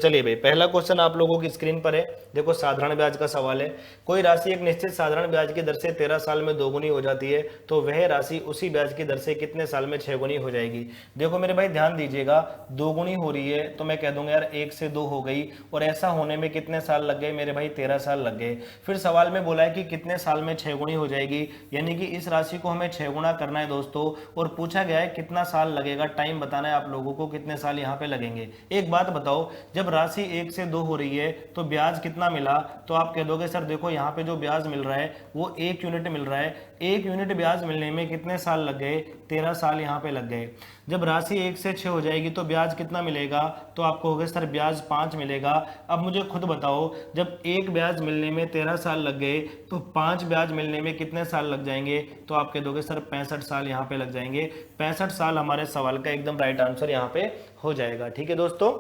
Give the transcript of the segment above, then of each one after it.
चलिए भाई, पहला क्वेश्चन आप लोगों की स्क्रीन पर है। देखो, साधारण ब्याज का सवाल है। कोई राशि एक निश्चित साधारण ब्याज की दर से 13 साल में दोगुनी हो जाती है, तो वह राशि उसी ब्याज की दर से कितने साल में 6 गुनी हो जाएगी। देखो मेरे भाई, ध्यान दीजिएगा, दोगुनी हो रही है तो मैं कह दूंगा यार 1 से 2 हो गई, और ऐसा होने में कितने साल लग गए मेरे भाई, 13 साल लग गए। फिर सवाल में बोला है कि कितने साल में 6 गुनी हो जाएगी, यानी कि इस राशि को हमें 6 गुना करना है दोस्तों, और पूछा गया है कितना साल लगेगा, टाइम बताना है आप लोगों को, कितने साल यहाँ पे लगेंगे। एक बात बताओ, जब राशि 1 से 2 हो रही है तो ब्याज कितना मिला, तो आप कह दोगे सर देखो यहाँ पे जो ब्याज मिल रहा है वो 1 यूनिट मिल रहा है। 1 यूनिट ब्याज मिलने में कितने साल लग गए, 13 साल यहाँ पे लग गए। जब राशि 1 से 6 हो जाएगी तो ब्याज कितना मिलेगा, तो आप कहोगे सर ब्याज 5 मिलेगा। अब मुझे खुद बताओ, जब एक ब्याज मिलने में 13 साल लग गए तो 5 ब्याज मिलने में कितने साल लग जाएंगे, तो आप कह दोगे सर 65 साल यहाँ पे लग जाएंगे। 65 साल हमारे सवाल का एकदम राइट आंसर यहाँ पे हो जाएगा। ठीक है दोस्तों,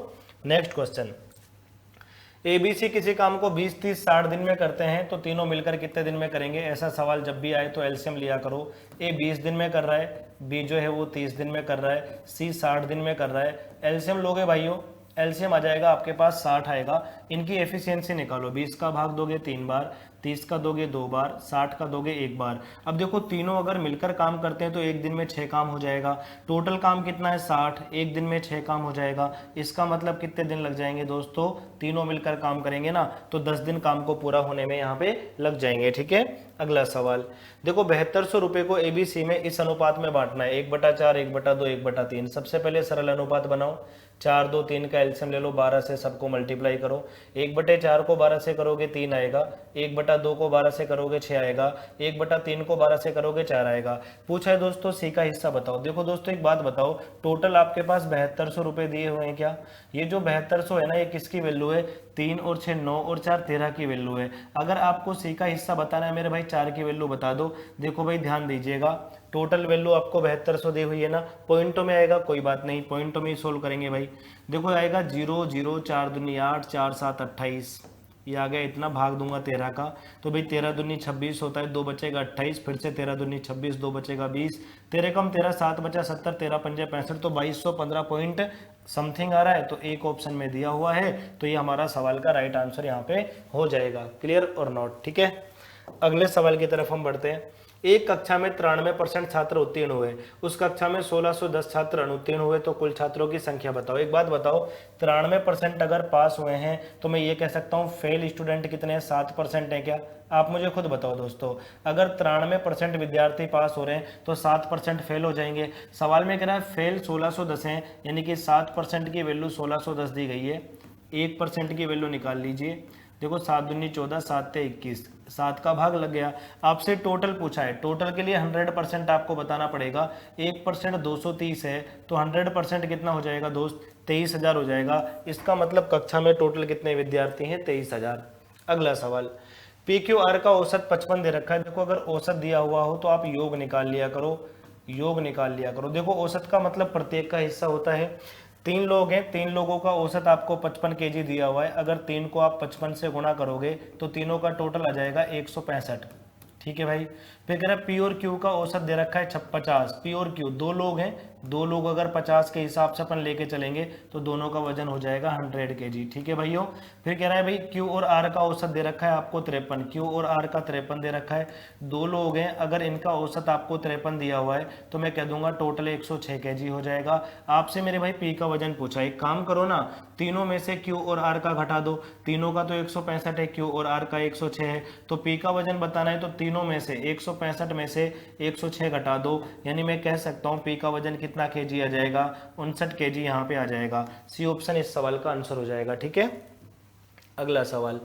नेक्स्ट क्वेश्चन। एबीसी किसी काम को 20, 30, 60 दिन में करते हैं तो तीनों मिलकर कितने दिन में करेंगे। ऐसा सवाल जब भी आए तो एलसीएम लिया करो। ए 20 दिन में कर रहा है, बी जो है वो 30 दिन में कर रहा है, सी 60 दिन में कर रहा है। एलसीएम लोगे भाइयों, एलसीएम आ जाएगा आपके पास 60 आएगा। इनकी एफिशिएंसी निकालो, 20 का भाग दोगे 3 बार, 30 का दोगे 2 बार, 60 का दोगे 1 बार। अब देखो, तीनों अगर मिलकर काम करते हैं तो एक दिन में 6 काम हो जाएगा। टोटल काम कितना है 60, एक दिन में 6 काम हो जाएगा। इसका मतलब कितने दिन लग जाएंगे दोस्तों, तीनों मिलकर काम करेंगे ना तो 10 दिन काम को पूरा होने में यहाँ पे लग जाएंगे। ठीक है, अगला सवाल देखो, 7200 रुपए को एबीसी में इस अनुपात में बांटना है, 1/4, 1/2, 1/3। सबसे पहले सरल अनुपात बनाओ, 4, 2, 3 का एलसीएम ले लो, 12 से सबको मल्टीप्लाई करो। 1/4 को 12 से करोगे 3 आएगा, 1/2 को 12 से करोगे 6 आएगा, 1/3 को 12 से करोगे 4 आएगा। पूछा है दोस्तों सी का हिस्सा बताओ। देखो दोस्तों, एक बात बताओ, टोटल आपके पास 7200 रुपए दिए हुए हैं क्या। ये जो 7200 है ना, ये किसकी वैल्यू है, 3 और 6 9 और 4 13 की वैल्यू है। अगर आपको सी का हिस्सा बताना है मेरे भाई, 4 की वैल्यू बता दो। देखो भाई, ध्यान दीजिएगा, टोटल वैल्यू आपको 7200 दी हुई है ना, पॉइंटों में आएगा, कोई बात नहीं, पॉइंटों में ही सोल्व करेंगे भाई। देखो आएगा 0 0 4 दूनी 8, 4 7 28, ये आ गया इतना, भाग दूंगा 13 का, तो भाई 13 दूनी 26 होता है, 2 बचेगा 28, फिर से 13 दूनी 26, 2 बचेगा 20, 13 कम 13 7 बचा 70, 13 पंजे 65, तो 2215 पॉइंट समथिंग आ रहा है, तो एक ऑप्शन में दिया हुआ है, तो ये हमारा सवाल का राइट आंसर यहाँ पे हो जाएगा। क्लियर और नॉट। ठीक है, अगले सवाल की तरफ हम बढ़ते हैं। एक कक्षा में 93% छात्र उत्तीर्ण हुए, उस कक्षा में 1610 छात्र अनुत्तीर्ण हुए, तो कुल छात्रों की संख्या बताओ। एक बात बताओ, 93% अगर पास हुए हैं तो मैं ये कह सकता हूँ फेल स्टूडेंट कितने हैं, 7% है क्या। आप मुझे खुद बताओ दोस्तों, अगर 93% विद्यार्थी पास हो रहे हैं तो 7% फेल हो जाएंगे। सवाल में कह रहा है फेल 1610 है, यानी कि 7% की वैल्यू 1610 दी गई है। 1% की वैल्यू निकाल लीजिए। देखो 7 दूनी 14, 7 ते 21, 7 का भाग लग गया। आपसे टोटल पूछा है, टोटल के लिए 100% आपको बताना पड़ेगा। 1% 230 है, तो 100% कितना हो जाएगा दोस्त, 23,000 हो जाएगा। इसका मतलब कक्षा में टोटल कितने विद्यार्थी हैं, 23,000। अगला सवाल, पी क्यू आर का औसत 55 दे रखा है। देखो अगर औसत दिया हुआ हो तो आप योग निकाल लिया करो, योग निकाल लिया करो। देखो औसत का मतलब प्रत्येक का हिस्सा होता है। 3 लोग हैं, 3 लोगों का औसत आपको 55 केजी दिया हुआ है। अगर 3 को आप 55 से गुणा करोगे तो तीनों का टोटल आ जाएगा 165। ठीक है भाई। फिर कह रहा है पी और क्यू का औसत दे रखा है 50। पी और क्यू 2 लोग हैं, 2 लोग अगर 50 के हिसाब से अपन लेके चलेंगे तो दोनों का वजन हो जाएगा 100 केजी। ठीक है भाइयों। फिर कह रहा है भाई क्यू और आर का औसत दे रखा है आपको 53, क्यू और आर का 53 दे रखा है। 2 लोग हैं, अगर इनका औसत आपको 53 दिया हुआ है तो मैं कह दूंगा टोटल 106 केजी हो जाएगा। आपसे मेरे भाई पी का वजन पूछा है, एक काम करो ना, तीनों में से क्यू और आर का घटा दो। तीनों का तो 165 है, क्यू और आर का 106 है, तो पी का वजन बताना है तो तीनों में से 165 में से 106 घटा दो, यानी मैं कह सकता हूं पी का वजन कितना केजी आ जाएगा, 59 केजी यहाँ पे आ जाएगा। सी ऑप्शन इस सवाल का आंसर हो जाएगा। ठीक है। अगला सवाल,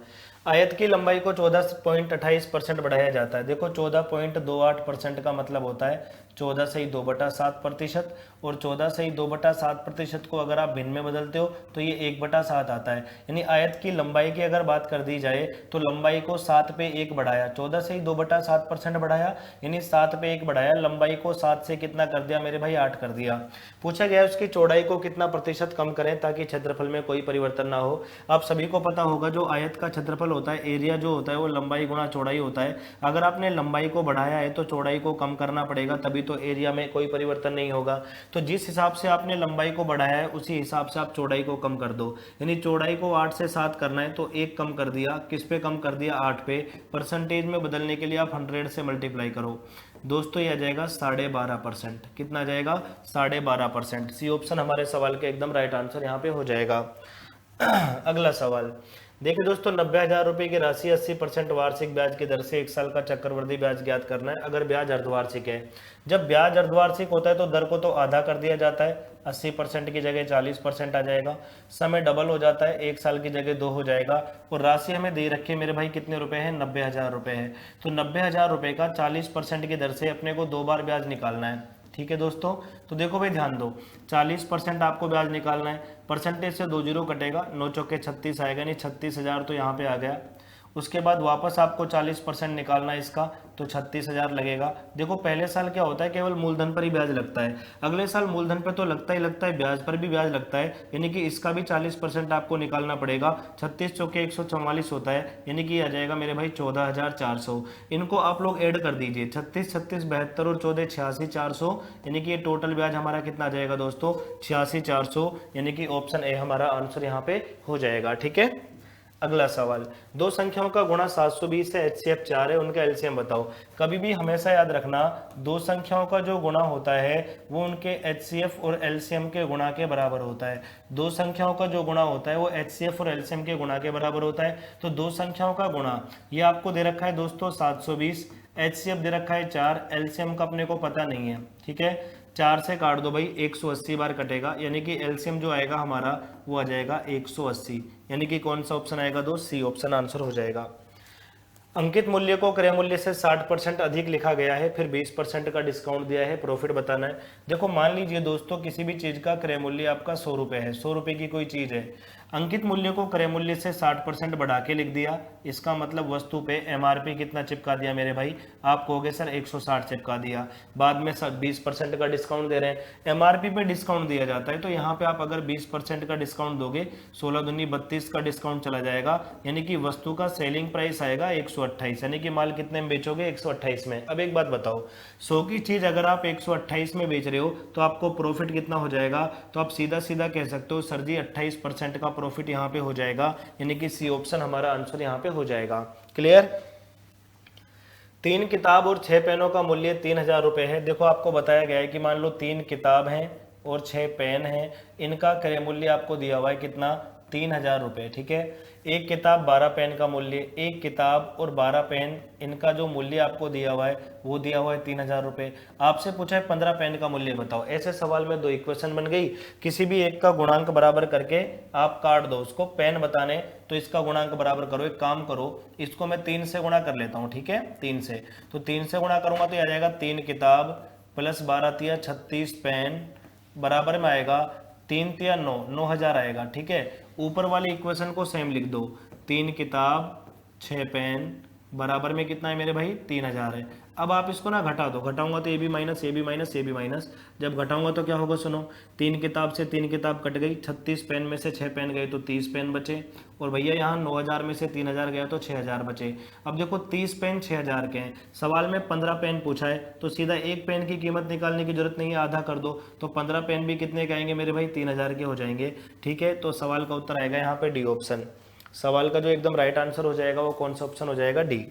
आयत की लंबाई को 14.28% बढ़ाया जाता है। देखो 14.28% का मतलब होता है 14 से ही 2/7%, और 14 से ही 2/7% को अगर आप भिन्न में बदलते हो तो ये 1/7 आता है। यानी आयत की लंबाई की अगर बात कर दी जाए तो लंबाई को 7 पे 1 बढ़ाया, 14 से ही 2/7% बढ़ाया, यानी 7 पे 1 बढ़ाया, लंबाई को 7 से कितना कर दिया मेरे भाई, 8 कर दिया। पूछा गया उसकी चौड़ाई को कितना प्रतिशत कम करें ताकि क्षेत्रफल में कोई परिवर्तन ना हो। आप सभी को पता होगा जो आयत का क्षेत्रफल होता है, एरिया जो होता है वो लंबाई गुणा चौड़ाई होता है। अगर आपने लंबाई को बढ़ाया है तो चौड़ाई को कम करना पड़ेगा, तभी तो एरिया में कोई परिवर्तन नहीं होगा। तो जिस हिसाब से आपने लंबाई को बढ़ाया है उसी हिसाब से आप चौड़ाई को कम कर दो। यानी चौड़ाई को 8 से 7 करना है तो 1 कम कर दिया, किस पे कम कर दिया, 8 पे। परसेंटेज में बदलने के लिए आप 100 से मल्टीप्लाई करो दोस्तों, ये आ जाएगा 12.5%। कितना आ जाएगा, 12.5%। सी ऑप्शन हमारे सवाल के एकदम राइट आंसर यहाँ पे हो जाएगा। अगला सवाल देखिए दोस्तों, 90,000 रुपए की राशि 80% वार्षिक ब्याज की दर से 1 साल का चक्रवृद्धि ब्याज ज्ञात करना है। अगर ब्याज अर्धवार्षिक है, जब ब्याज अर्धवार्षिक होता है तो दर को तो आधा कर दिया जाता है, 80% की जगह 40% आ जाएगा। समय डबल हो जाता है, 1 साल की जगह 2 हो जाएगा। और राशि हमें दे रखी है मेरे भाई कितने रुपए हैं, 90,000 रुपए है। तो 90,000 रुपए का 40% की दर से अपने को 2 बार ब्याज निकालना है। ठीक है दोस्तों, तो देखो भाई ध्यान दो, 40% आपको ब्याज निकालना है। परसेंटेज से 2 जीरो कटेगा, 9 चौके 36 आएगा, नहीं 36,000 तो यहाँ पे आ गया। उसके बाद वापस आपको 40% निकालना है इसका, तो 36,000 लगेगा। देखो पहले साल क्या होता है, केवल मूलधन पर ही ब्याज लगता है, अगले साल मूलधन पर तो लगता ही लगता है, ब्याज पर भी ब्याज लगता है, यानी कि इसका भी 40% आपको निकालना पड़ेगा। 36 चौके 144 होता है, यानी कि आ जाएगा मेरे भाई 14,400। इनको आप लोग ऐड कर दीजिए, 36 36 72 और 14 86,400, यानी कि ये टोटल ब्याज हमारा कितना आ जाएगा दोस्तों, 86,400, यानी कि ऑप्शन ए हमारा आंसर यहाँ पे हो जाएगा। ठीक है, अगला सवाल, दो संख्याओं का गुणा 720 है, HCF 4 है, उनका एलसीएम बताओ। कभी भी हमेशा याद रखना, दो संख्याओं का जो गुणा होता है वो उनके HCF और LCM के गुणा के बराबर होता है। दो संख्याओं का जो गुणा होता है वो HCF और LCM के गुणा के बराबर होता है। तो दो संख्याओं का गुणा ये आपको दे रखा है दोस्तों 720, HCF दे रखा है 4, LCM का अपने को पता नहीं है। ठीक है, 4 से काट दो भाई, 180 बार कटेगा, यानी कि एलसीएम जो आएगा हमारा वो आ जाएगा 180, यानी कि कौन सा ऑप्शन आएगा दोस्त, सी ऑप्शन आंसर हो जाएगा। अंकित मूल्य को क्रय मूल्य से 60% अधिक लिखा गया है, फिर 20% का डिस्काउंट दिया है, प्रॉफिट बताना है। देखो मान लीजिए दोस्तों किसी भी चीज का क्रय मूल्य आपका 100 रुपए है, 100 रुपए की कोई चीज है, अंकित मूल्य को क्रय मूल्य से 60% बढ़ा के लिख दिया। इसका मतलब वस्तु पे एमआरपी कितना चिपका दिया मेरे भाई, आप कहोगे सर 160 चिपका दिया, बाद में सर 20% का डिस्काउंट दे रहे हैं, एमआरपी पे डिस्काउंट दिया जाता है। तो यहाँ पे आप अगर 20% का डिस्काउंट दोगे, 16 दूनी 32 का डिस्काउंट चला जाएगा, यानी कि वस्तु का सेलिंग प्राइस आएगा 128, यानी कि माल कितने में बेचोगे, 128 में। अब एक बात बताओ, 100 की चीज अगर आप 128 में बेच रहे हो तो आपको प्रॉफिट कितना हो जाएगा, तो आप सीधा सीधा कह सकते हो सर जी 28% का प्रॉफिट यहाँ पे हो जाएगा, यानी कि सी ऑप्शन हमारा आंसर यहाँ पे हो जाएगा। क्लियर। 3 किताब और 6 पेनों का मूल्य 3,000 रुपए है। देखो आपको बताया गया है कि मान लो 3 किताब हैं और 6 पेन हैं, इनका क्रय मूल्य आपको दिया हुआ है कितना, 3,000 रुपए। ठीक है, एक किताब 12 पेन का मूल्य, एक किताब और 12 पेन इनका जो मूल्य आपको दिया हुआ है वो दिया हुआ है 3,000 रुपए। आपसे पूछा है 15 पेन का मूल्य बताओ। ऐसे सवाल में 2 इक्वेशन बन गई, किसी भी एक का गुणांक बराबर करके आप काट दो उसको, पेन बताने तो इसका गुणांक बराबर करो। एक काम करो, इसको मैं 3 से गुणा कर लेता हूँ। ठीक है, 3 से, तो 3 से गुणा करूंगा तो आ जाएगा 3 किताब प्लस 12 तिया 36 पेन बराबर में आएगा 3 तिया 9, 9,000 आएगा। ठीक है, ऊपर वाली इक्वेशन को सेम लिख दो, 3 किताब 6 पेन बराबर में कितना है मेरे भाई, 3,000 है। अब आप इसको ना घटा दो, घटाऊंगा तो ये भी माइनस, ये भी माइनस, ये भी माइनस, जब घटाऊंगा तो क्या होगा सुनो, 3 किताब से 3 किताब कट गई, 36 पेन में से 6 पेन गए तो 30 पेन बचे, और भैया यहाँ 9,000 में से 3,000 गया तो 6,000 बचे। अब देखो 30 पेन 6,000 के हैं, सवाल में 15 पेन पूछा है, तो सीधा एक पेन की कीमत निकालने की जरूरत नहीं है, आधा कर दो, तो 15 पेन भी कितने के आएंगे मेरे भाई, 3,000 के हो जाएंगे। ठीक है, तो सवाल का उत्तर आएगा यहाँ पे डी ऑप्शन। सवाल का जो एकदम राइट आंसर हो जाएगा वो कौन सा ऑप्शन हो जाएगा, डी।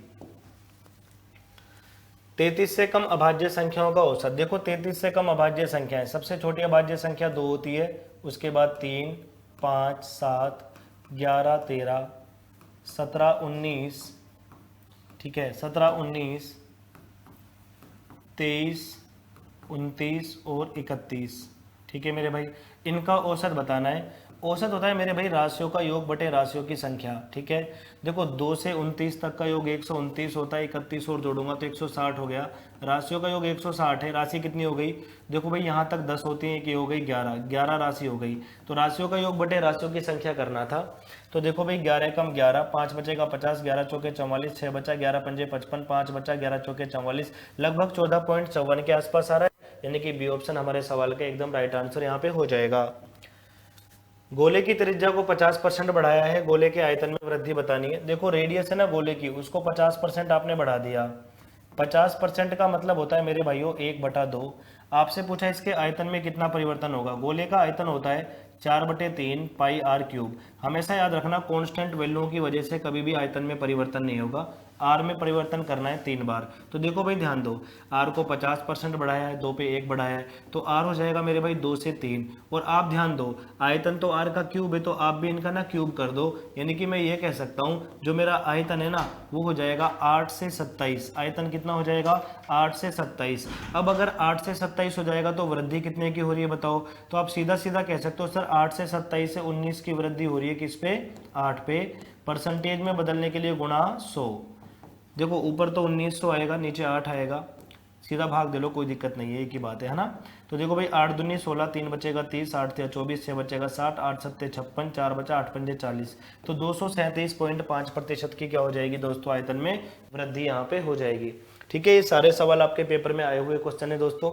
33 से कम अभाज्य संख्याओं का औसत। देखो 33 से कम अभाज्य संख्या है, सबसे छोटी अभाज्य संख्या 2 होती है, उसके बाद 3, 5, 7, 11, 13, 17, 19, ठीक है, 17, 19, 23, 29 और 31। ठीक है मेरे भाई, इनका औसत बताना है। औसत होता है मेरे भाई राशियों का योग बटे राशियों की संख्या। ठीक है, देखो 2 से 29 तक का योग 129 होता है, 31 और जोड़ूंगा तो 160 हो गया। राशियों का योग 160 है, राशि कितनी हो गई, देखो भाई यहाँ तक 10 होती है, कि हो गई 11, 11 राशि हो गई। तो राशियों का योग बटे राशियों की संख्या करना था, तो देखो भाई 11 कम 11, 5 बचेगा 50, 11 चौके 44, 6 बचा, 11 पंजे 55, 5 बचा, 11 चौके 44, लगभग 14.54 के आसपास आ रहा है, यानी कि बी ऑप्शन हमारे सवाल का एकदम राइट आंसर यहाँ पे हो जाएगा। गोले की त्रिज्या को 50% बढ़ाया है, गोले के आयतन में वृद्धि बतानी है। देखो रेडियस है ना गोले की, उसको 50% आपने बढ़ा दिया। 50% का मतलब होता है मेरे भाइयों 1/2। आपसे पूछा इसके आयतन में कितना परिवर्तन होगा। गोले का आयतन होता है 4/3 पाई आर क्यूब। हमेशा याद रखना कांस्टेंट वैल्यूओं की वजह से कभी भी आयतन में परिवर्तन नहीं होगा। आर में परिवर्तन करना है 3 बार। तो देखो भाई ध्यान दो, आर को 50% बढ़ाया है, 2 पे 1 बढ़ाया है, तो आर हो जाएगा मेरे भाई 2 से 3। और आप ध्यान दो, आयतन तो आर का क्यूब है, तो आप भी इनका ना क्यूब कर दो। यानी कि मैं ये कह सकता हूँ जो मेरा आयतन है ना वो हो जाएगा 8 से 27। आयतन कितना हो जाएगा 8 से 27। अब अगर 8 से 27 हो जाएगा तो वृद्धि कितने की हो रही है बताओ। तो आप सीधा सीधा कह सकते हो सर 8 से 27 से 19 की वृद्धि हो रही है, किस पे 8 पे। परसेंटेज में बदलने के लिए गुणा 100। देखो ऊपर तो 1900 आएगा, नीचे 8 आएगा, सीधा भाग दे लो, कोई दिक्कत नहीं है, एक ही बात है ना। तो देखो भाई 8 दूनी 16, 3 बचेगा 30, 8 तिया 24, 6 बचेगा 60, 8 सत्ते 56, 4 बचा 8 पंजे 40। तो 237.5% की क्या हो जाएगी दोस्तों, आयतन में वृद्धि यहाँ पे हो जाएगी। ठीक है, ये सारे सवाल आपके पेपर में आए हुए क्वेश्चन है दोस्तों।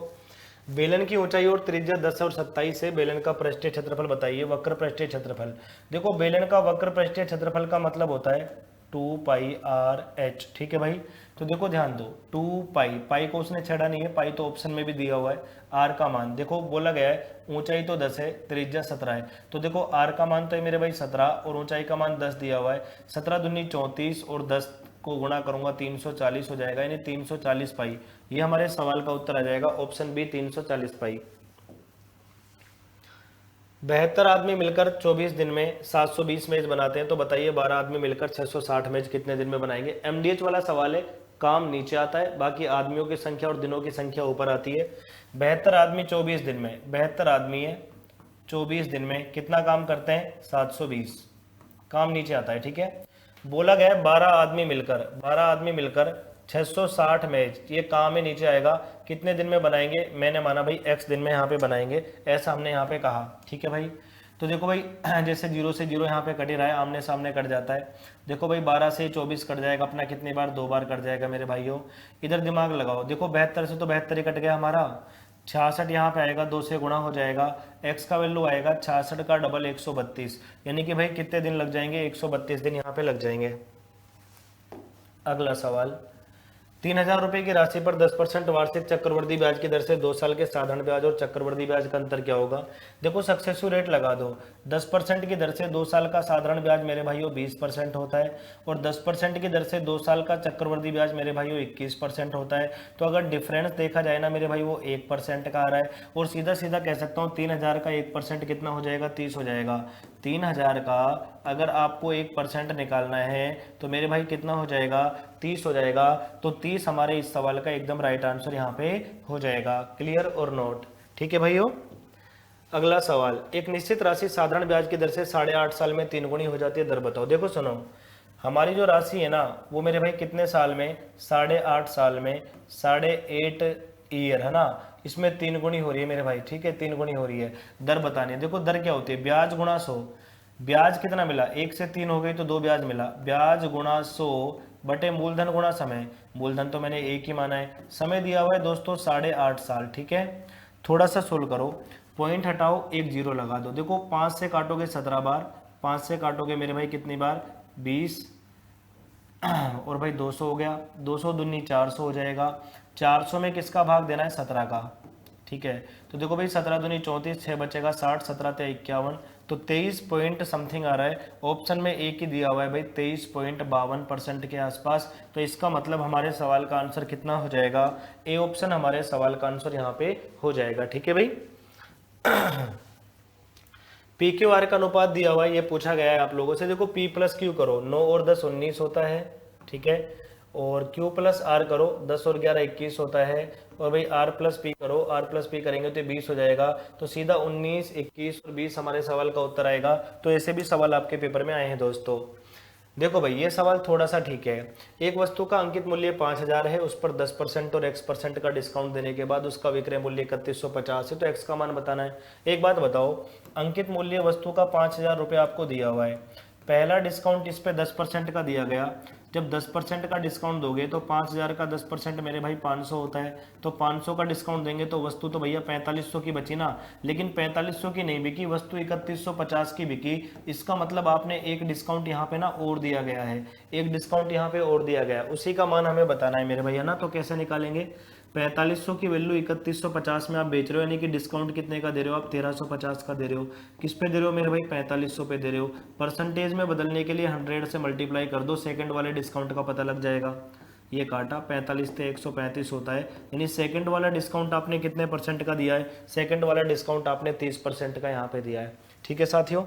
बेलन की ऊंचाई और त्रिज्या 10 और 27 है, बेलन का पृष्ठीय क्षेत्रफल बताइए। वक्र पृष्ठीय क्षेत्रफल, देखो बेलन का वक्र पृष्ठीय क्षेत्रफल का मतलब होता है 2 पाई आर एच। ठीक है भाई, तो देखो ध्यान दो 2 पाई, पाई को उसने छेड़ा नहीं है, पाई तो ऑप्शन में भी दिया हुआ है। आर का मान देखो बोला गया है ऊंचाई तो 10 है, त्रिज्या 17 है, तो देखो आर का मान तो है मेरे भाई 17 और ऊंचाई का मान 10 दिया हुआ है। 17 दूनी 34 और 10 को गुणा करूंगा 340 हो जाएगा, यानी 340 पाई। ये हमारे सवाल का उत्तर आ जाएगा, ऑप्शन बी 340 पाई। 72 आदमी मिलकर 24 दिन में 720 मेज बनाते हैं, तो बताइए 12 आदमी मिलकर 660 मेज कितने दिन में बनाएंगे। एमडीएच वाला सवाल है, काम नीचे आता है, बाकी आदमियों की संख्या और दिनों की संख्या ऊपर आती है। 72 आदमी 24 दिन में, 72 आदमी है 24 दिन में कितना काम करते हैं 720, काम नीचे आता है। ठीक है, बोला गया है 12 आदमी मिलकर 660 मैच, ये काम में नीचे आएगा, कितने दिन में बनाएंगे। मैंने माना भाई x दिन में यहाँ पे बनाएंगे, ऐसा हमने यहाँ पे कहा। ठीक है भाई, तो देखो भाई जैसे 0 से 0 यहाँ पे कट ही रहा है, आमने सामने कट जाता है। देखो भाई 12 से 24 कट जाएगा अपना, कितनी बार 2 बार कट जाएगा मेरे भाइयों। इधर दिमाग लगाओ, देखो 72 से तो 72 ही कट गया हमारा। 66 यहाँ पे आएगा, 2 से गुणा हो जाएगा, x का वैल्यू आएगा 66 का डबल 132, यानी कि भाई कितने दिन लग जाएंगे 132 दिन यहाँ पे लग जाएंगे। अगला सवाल, 3000 रुपए की राशि पर 10% वार्षिक चक्रवृद्धि ब्याज की दर से 2 साल के साधारण ब्याज और चक्रवृद्धि ब्याज का अंतर क्या होगा। देखो सक्सेसिव रेट लगा दो। 10% की दर से 2 साल का साधारण ब्याज मेरे भाइयों 20% होता है, और 10% की दर से 2 साल का चक्रवृद्धि ब्याज मेरे भाइयों 21% होता है। तो अगर डिफरेंस देखा जाए ना मेरे भाई वो 1% का आ रहा है, और सीधा सीधा कह सकता हूँ 3000 का 1% कितना हो जाएगा 30 हो जाएगा। 3000 का अगर आपको 1% निकालना है तो मेरे भाई कितना हो जाएगा 30 हो जाएगा। तो 30 हमारे इस सवाल का एकदम राइट आंसर यहाँ पे हो जाएगा। क्लियर और नोट। ठीक है भाइयों, अगला सवाल, एक निश्चित राशि साधारण ब्याज की दर से 8.5 साल में 3 गुनी हो जाती है, दर बताओ। देखो सुनो, हमारी जो राशि है ना वो मेरे भाई कितने साल में 8.5 साल में 8.5 ईयर है ना, इसमें 3 गुनी हो रही है मेरे भाई। ठीक है, 3 गुनी हो रही है, दर बतानी है। देखो दर क्या होती है, ब्याज गुणा 100। ब्याज कितना मिला, 1 से 3 हो गई तो 2 ब्याज मिला, ब्याज गुणा 100 बटे मूलधन गुणा समय। मूलधन तो मैंने 1 ही माना है, समय दिया हुआ है दोस्तों 8.5 साल। ठीक है, थोड़ा सा सोल्व करो, पॉइंट हटाओ, एक जीरो लगा दो। देखो 5 से काटोगे 17 बार, 5 से काटोगे मेरे भाई कितनी बार 20, और भाई 200 हो गया, 200 दूनी 400 हो जाएगा। 400 में किसका भाग देना है 17 का। ठीक है, तो देखो भाई 17 दूनी 34, 6 बचेगा 60, 17 ते 51, तो 23 पॉइंट समथिंग आ रहा है। ऑप्शन में एक ही दिया हुआ है भाई 23.52% के आसपास। तो इसका मतलब हमारे सवाल का आंसर कितना हो जाएगा, ए ऑप्शन हमारे सवाल का आंसर यहाँ पे हो जाएगा। ठीक है भाई, पी क्यू आर का अनुपात दिया हुआ है, ये पूछा गया है आप लोगों से। देखो P प्लस क्यू करो, 9 और 10 19 होता है। ठीक है, और Q प्लस R करो, 10 और 11 21 होता है। और भाई R प्लस P करो, R प्लस P करेंगे तो 20 हो जाएगा। तो सीधा 19, 21 और 20 हमारे सवाल का उत्तर आएगा। तो ऐसे भी सवाल आपके पेपर में आए हैं दोस्तों। देखो भाई ये सवाल थोड़ा सा ठीक है, एक वस्तु का अंकित मूल्य 5000 है, उस पर 10% और x% का डिस्काउंट देने के बाद उसका विक्रय मूल्य 3150 है, तो x का मान बताना है। एक बात बताओ, अंकित मूल्य वस्तु का 5000 रुपये आपको दिया हुआ है, पहला डिस्काउंट इस पे 10% का दिया गया, जब 10% का डिस्काउंट दोगे तो 5,000 का 10% मेरे भाई 500 होता है, तो 500 का डिस्काउंट देंगे तो वस्तु तो भैया 4500 की बची ना, लेकिन 4500 की नहीं बिकी, वस्तु 3150 की बिकी। इसका मतलब आपने एक डिस्काउंट यहाँ पे ना और दिया गया है, एक डिस्काउंट यहाँ पे और दिया गया है, उसी का मान हमें बताना है मेरे भैया ना। तो कैसे निकालेंगे, 4500 की वैल्यू 3150 में आप बेच रहे हो, यानी कि डिस्काउंट कितने का दे रहे हो आप, 1350 का दे रहे हो। किस पे दे रहे हो मेरे भाई, 4500 पे दे रहे हो। परसेंटेज में बदलने के लिए 100 से मल्टीप्लाई कर दो, सेकंड वाले डिस्काउंट का पता लग जाएगा। ये काटा 45 से 135 होता है, यानी सेकंड वाला डिस्काउंट आपने कितने परसेंट का दिया है, सेकंड वाला डिस्काउंट आपने 30% का यहाँ पे दिया है। ठीक है साथियों,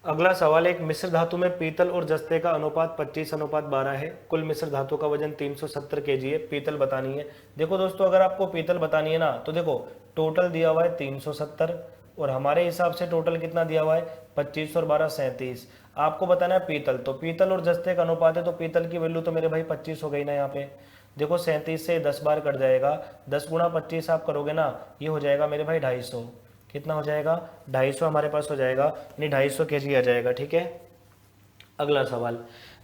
अगला सवाल, एक मिश्र धातु में पीतल और जस्ते का अनुपात 25:12 है, कुल मिश्र धातु का वजन 370 kg है, पीतल बतानी है। देखो दोस्तों, अगर आपको पीतल बतानी है ना, तो देखो टोटल दिया हुआ है 370 और हमारे हिसाब से टोटल कितना दिया हुआ है, 25 और 12 37। आपको बताना है पीतल, तो पीतल और जस्ते का अनुपात है, तो पीतल की वैल्यू तो मेरे भाई 25 हो गई ना यहाँ पे। देखो 37 से 10 बार कट जाएगा, 10 गुणा 25 आप करोगे ना, ये हो जाएगा मेरे भाई 250। कितना हो जाएगा, 250 हमारे पास हो जाएगा, यानी 250 kg आ जाएगा। ठीक है, अगला सवाल,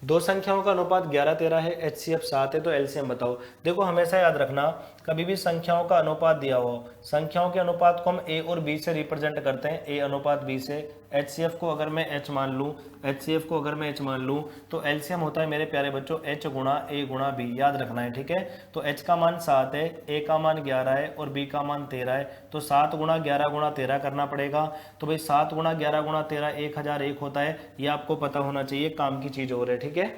दो संख्याओं का अनुपात 11-13 है, HCF 7 है, तो एलसीएम बताओ। देखो हमेशा याद रखना, कभी भी संख्याओं का अनुपात दिया हो, संख्याओं के अनुपात को हम A और B से रिप्रेजेंट करते हैं, A अनुपात B से। HCF को अगर मैं H मान लूँ, HCF को अगर मैं H मान लूँ, तो एलसीएम होता है मेरे प्यारे बच्चों H गुणा A गुणा B, याद रखना है। ठीक है, तो H का मान 7 है, A का मान 11 है और B का मान 13 है, तो 7 गुणा 11 गुणा 13 करना पड़ेगा। तो भाई 7 गुणा 11 गुणा 13 1001 होता है, ये आपको पता होना चाहिए, काम की चीज हो रही है। ठीक है,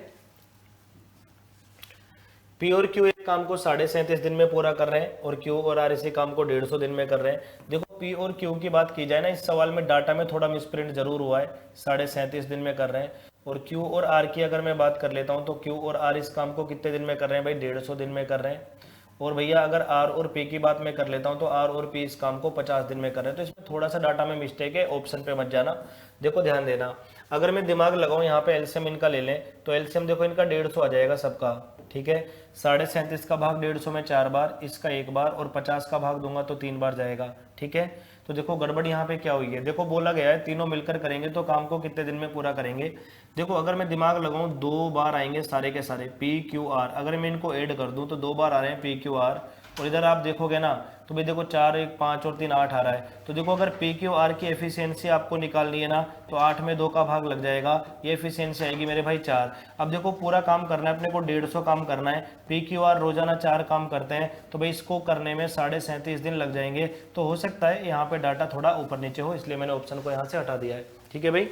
पी और क्यू एक काम को 37.5 दिन में पूरा कर रहे हैं और क्यू और आर इसी काम को 150 दिन में कर रहे हैं। देखो पी और क्यू की बात की जाए ना, इस सवाल में डाटा में थोड़ा मिसप्रिंट जरूर हुआ है, 37.5 दिन में कर रहे हैं। और क्यू और आर की अगर मैं बात कर लेता हूं, तो क्यू और आर इस काम को कितने दिन में कर रहे हैं भाई, 150 दिन में कर रहे हैं। और भैया अगर आर और पी की बात मैं कर लेता हूं, तो आर और पी इस काम को 50 दिन में कर रहे हैं। तो इसमें थोड़ा सा डाटा में मिस्टेक है, ऑप्शन पे मत जाना। देखो ध्यान देना, अगर मैं दिमाग लगाऊं यहाँ पे, एलसीएम इनका ले लें, तो एलसीएम देखो इनका 150 आ जाएगा सबका। ठीक है, 37.5 का भाग 150 में 4 बार, इसका 1 बार, और 50 का भाग दूंगा तो 3 बार जाएगा। ठीक है, तो देखो गड़बड़ यहाँ पे क्या हुई है, देखो बोला गया है तीनों मिलकर करेंगे तो काम को कितने दिन में पूरा करेंगे। देखो अगर मैं दिमाग लगाऊं, 2 बार आएंगे सारे के सारे पी क्यू आर, अगर मैं इनको ऐड कर दूं तो 2 बार आ रहे हैं पी क्यू आर, और इधर आप देखोगे ना तो भाई देखो 4 1 5 और 3 8 आ रहा है। तो देखो अगर पी क्यू आर की एफिशिएंसी आपको निकालनी है ना, तो 8 में 2 का भाग लग जाएगा, ये एफिशिएंसी आएगी मेरे भाई 4। अब देखो पूरा काम करना है अपने को, 150 काम करना है, पी क्यू आर रोजाना 4 काम करते हैं, तो भाई इसको करने में 37.5 दिन लग जाएंगे। तो हो सकता है यहाँ पे डाटा थोड़ा ऊपर नीचे हो, इसलिए मैंने ऑप्शन को यहाँ से हटा दिया है। ठीक है भाई,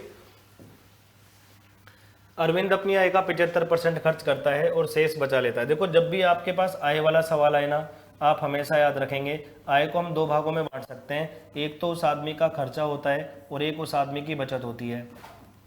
अरविंद अपनी आय का 75% खर्च करता है और शेष बचा लेता है। देखो जब भी आपके पास आय वाला सवाल आए ना, आप हमेशा याद रखेंगे, आय को हम 2 भागों में बांट सकते हैं, एक तो उस आदमी का खर्चा होता है और एक उस आदमी की बचत होती है।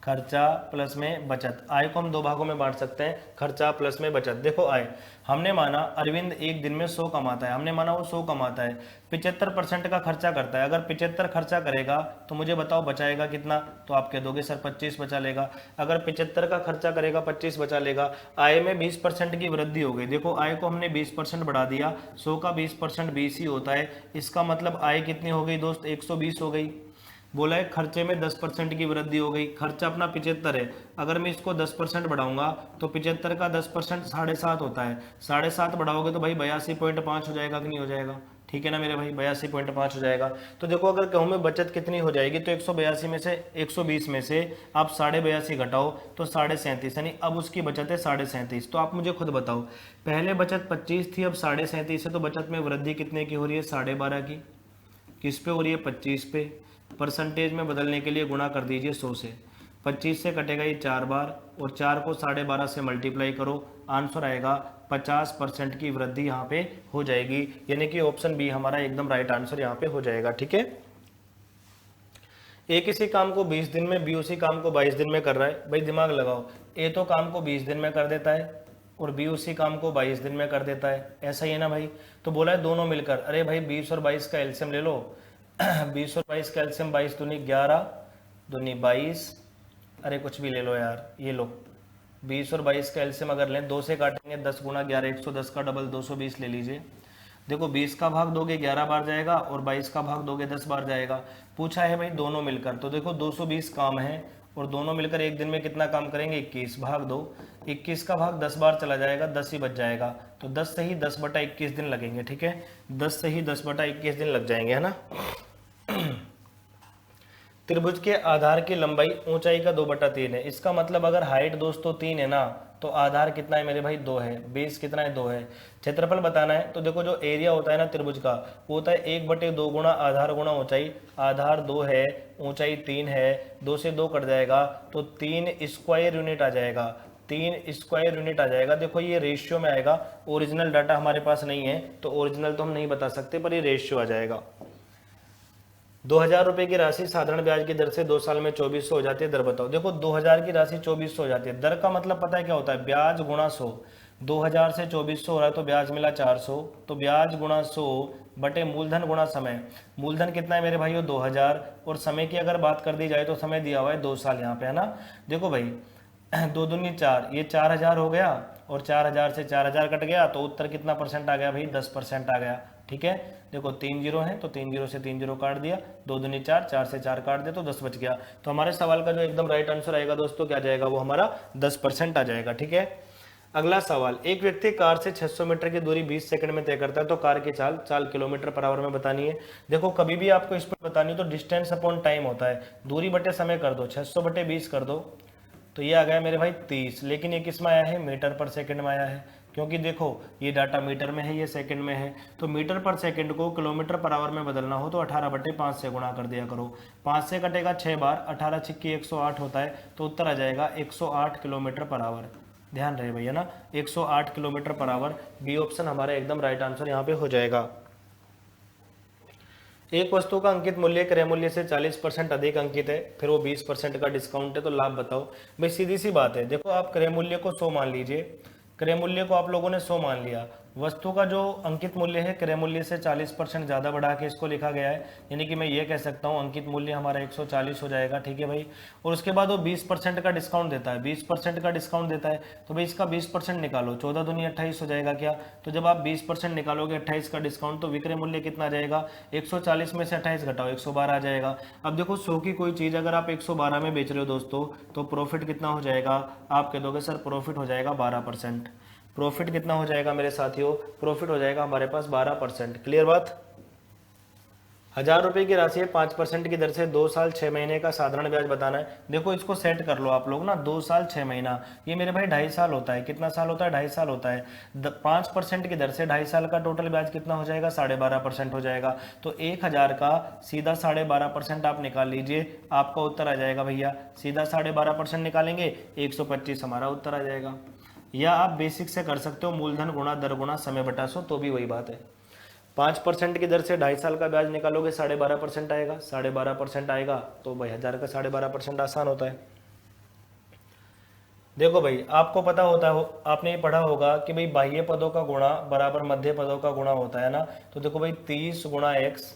खर्चा प्लस में बचत, आय को हम 2 भागों में बांट सकते हैं, खर्चा प्लस में बचत। देखो आय, हमने माना अरविंद एक दिन में 100 कमाता है, हमने माना वो 100 कमाता है, 75% का खर्चा करता है। अगर 75 खर्चा करेगा तो मुझे बताओ बचाएगा कितना, तो आप कह दोगे सर 25 बचा लेगा। अगर 75 का खर्चा करेगा 25 बचा लेगा, आय में 20% की वृद्धि हो गई। देखो आय को हमने 20% बढ़ा दिया, 100 का 20% 20 ही होता है, इसका मतलब आय कितनी हो गई दोस्त, 120 हो गई। बोला है खर्चे में 10% की वृद्धि हो गई, खर्चा अपना 75 है, अगर मैं इसको 10% बढ़ाऊंगा तो 75 का 10% 7.5 होता है, 7.5 बढ़ाओगे तो भाई 82.5 हो जाएगा कि नहीं हो जाएगा। ठीक है ना मेरे भाई, 82.5 हो जाएगा। तो देखो अगर कहूँ मैं बचत कितनी हो जाएगी, तो 182 में से 120 में से आप 82.5 घटाओ तो 37.5, यानी अब उसकी बचत है 37.5। तो आप मुझे खुद बताओ, पहले बचत 25 थी, अब 37.5 है, तो बचत में वृद्धि कितने की हो रही है, 12.5 की। किस पे हो रही है, 25 पे। परसेंटेज में बदलने के लिए गुणा कर दीजिए 100 से, 25 से कटेगा ये 4 बार, और 4 को 12.5 से मल्टीप्लाई करो, आंसर आएगा 50% की वृद्धि यहाँ पे हो जाएगी, यानी कि ऑप्शन बी हमारा एकदम राइट आंसर यहाँ पे हो जाएगा। ठीक है, ए किसी काम को 20 दिन में, बी उसी काम को 22 दिन में कर रहा है। भाई दिमाग लगाओ, ए तो काम को 20 दिन में कर देता है और बी उसी काम को 22 दिन में कर देता है, ऐसा ही है ना भाई। तो बोला है दोनों मिलकर, अरे भाई 20 और 22 का एलसीएम ले लो 20 और 22 का एलसीएम, 22 दूनी 11 दूनी 22, अरे कुछ भी ले लो यार, ये लो 20 और 22 का एलसीएम अगर लें, 2 से काटेंगे 10 गुना 11, 110 का डबल 220 ले लीजिए। देखो 20 का भाग दोगे 11 बार जाएगा और 22 का भाग दोगे 10 बार जाएगा। पूछा है भाई दोनों मिलकर, तो देखो 220 काम है और दोनों मिलकर एक दिन में कितना काम करेंगे, 21 भाग 2, 21 का भाग 10 बार चला जाएगा, 10 ही बच जाएगा, तो 10 से ही 10/21 दिन लगेंगे। ठीक है, 10 से ही 10/21 दिन लग जाएंगे, है ना। त्रिभुज के आधार की लंबाई ऊंचाई का 2/3 है। इसका मतलब अगर हाइट दोस्तों 3 है ना, तो आधार कितना है मेरे भाई, 2 है। बेस कितना है, 2 है। क्षेत्रफल बताना है तो देखो जो एरिया होता है ना त्रिभुज का, वो होता है 1/2 गुणा आधार गुणा ऊंचाई। आधार 2 है, ऊंचाई 3 है, 2 से 2 कट जाएगा तो 3 स्क्वायर यूनिट आ जाएगा, 3 स्क्वायर यूनिट आ जाएगा। देखो ये रेशियो में आएगा, ओरिजिनल डाटा हमारे पास नहीं है तो ओरिजिनल तो हम नहीं बता सकते, पर ये रेशियो आ जाएगा। 2000 रुपए की राशि साधारण ब्याज की दर से 2 साल में 2400 हो जाती है, दर बताओ। देखो 2000 की राशि 2400 हो जाती है, दर का मतलब पता है क्या होता है, ब्याज गुणा 100। 2000 से 2400 हो रहा है तो ब्याज मिला 400, तो ब्याज गुणा 100 बटे मूलधन गुणा समय। मूलधन कितना है मेरे भाइयों, 2000, और समय की अगर बात कर दी जाए तो समय दिया हुआ है 2 साल यहाँ पे, है ना। देखो भाई 2 दूनी 4, ये 4000 हो गया, और 4000 से 4000 कट गया तो उत्तर कितना परसेंट आ गया भाई, 10% आ गया। ठीक है, देखो 3 जीरो है तो 3 जीरो से 3 जीरो काट दिया, 2 दूनी 4, 4 से 4 काट दिया तो 10 बच गया। तो हमारे सवाल का जो एकदम राइट आंसर आएगा दोस्तों, क्या जाएगा, वो हमारा 10% आ जाएगा। ठीक है, अगला सवाल, एक व्यक्ति कार से 600 मीटर की दूरी 20 सेकंड में तय करता है तो कार की चाल किलोमीटर पर आवर में बतानी है। देखो कभी भी आपको स्पीड बतानी है तो डिस्टेंस अपॉन टाइम होता है, दूरी बटे समय कर दो, 600/20 कर दो, तो ये आ गया मेरे भाई 30। लेकिन ये किस में आया है, मीटर पर सेकंड में आया है, क्योंकि देखो ये डाटा मीटर में है, ये सेकंड में है, तो मीटर पर सेकंड को किलोमीटर पर आवर में बदलना हो तो 18/5 से गुणा कर दिया करो। 5 से कटेगा 6 बार, 18 छिक्की 108 होता है, तो उत्तर आ जाएगा 108 किलोमीटर पर आवर। ध्यान रहे भैया ना, 108 kilometre per hour, B option हमारा एकदम राइट आंसर यहाँ पे हो जाएगा। एक वस्तु का अंकित मूल्य क्रय मूल्य से 40% अधिक अंकित है, फिर वो 20% का डिस्काउंट है, तो लाभ बताओ। भाई सीधी सी बात है, देखो आप क्रय मूल्य को 100 मान लीजिए, क्रय मूल्य को आप लोगों ने 100 मान लिया, वस्तु का जो अंकित मूल्य है क्रय मूल्य से 40% ज़्यादा बढ़ा के इसको लिखा गया है, यानी कि मैं ये कह सकता हूँ अंकित मूल्य हमारा 140 हो जाएगा। ठीक है भाई, और उसके बाद वो 20% का डिस्काउंट देता है, 20% का डिस्काउंट देता है, तो भाई इसका 20% निकालो, 14 दूनी 28 हो जाएगा क्या। तो जब आप 20% निकालोगे 28 का डिस्काउंट, तो विक्रय मूल्य कितना आ जाएगा, 140 में से 28 घटाओ 112 आ जाएगा। अब देखो 100 की कोई चीज़ अगर आप 112 में बेच रहे हो दोस्तों, तो प्रॉफिट कितना हो जाएगा, आप कह दोगे सर प्रॉफिट हो जाएगा 12%। प्रॉफिट कितना हो जाएगा मेरे साथियों, प्रॉफिट हो जाएगा हमारे पास 12%। क्लियर बात। 1000 रुपए की राशि है, 5% की दर से 2 साल 6 महीने का साधारण ब्याज बताना है। देखो इसको सेट कर लो आप लोग ना, 2 साल 6 महीना, ये मेरे भाई 2.5 साल होता है। कितना साल होता है, 2.5 साल होता है। 5% की दर से 2.5 साल का टोटल ब्याज कितना हो जाएगा, 12.5% हो जाएगा। तो 1000 का सीधा 12.5% आप निकाल लीजिए, आपका उत्तर आ जाएगा भैया, सीधा 12.5% निकालेंगे 125 हमारा उत्तर आ जाएगा। या आप बेसिक से कर सकते हो, मूलधन गुणा दर गुणा समय बटा 100, तो भी वही बात है। 5% की दर से 2.5 साल का ब्याज निकालोगे 12.5% आएगा, 12.5% आएगा तो भाई 1000 का 12.5% आसान होता है। देखो भाई आपको पता होता हो, आपने ये पढ़ा होगा कि भाई बाह्य पदों का गुणा बराबर मध्य पदों का गुणा होता है ना। तो देखो भाई 30 गुणा x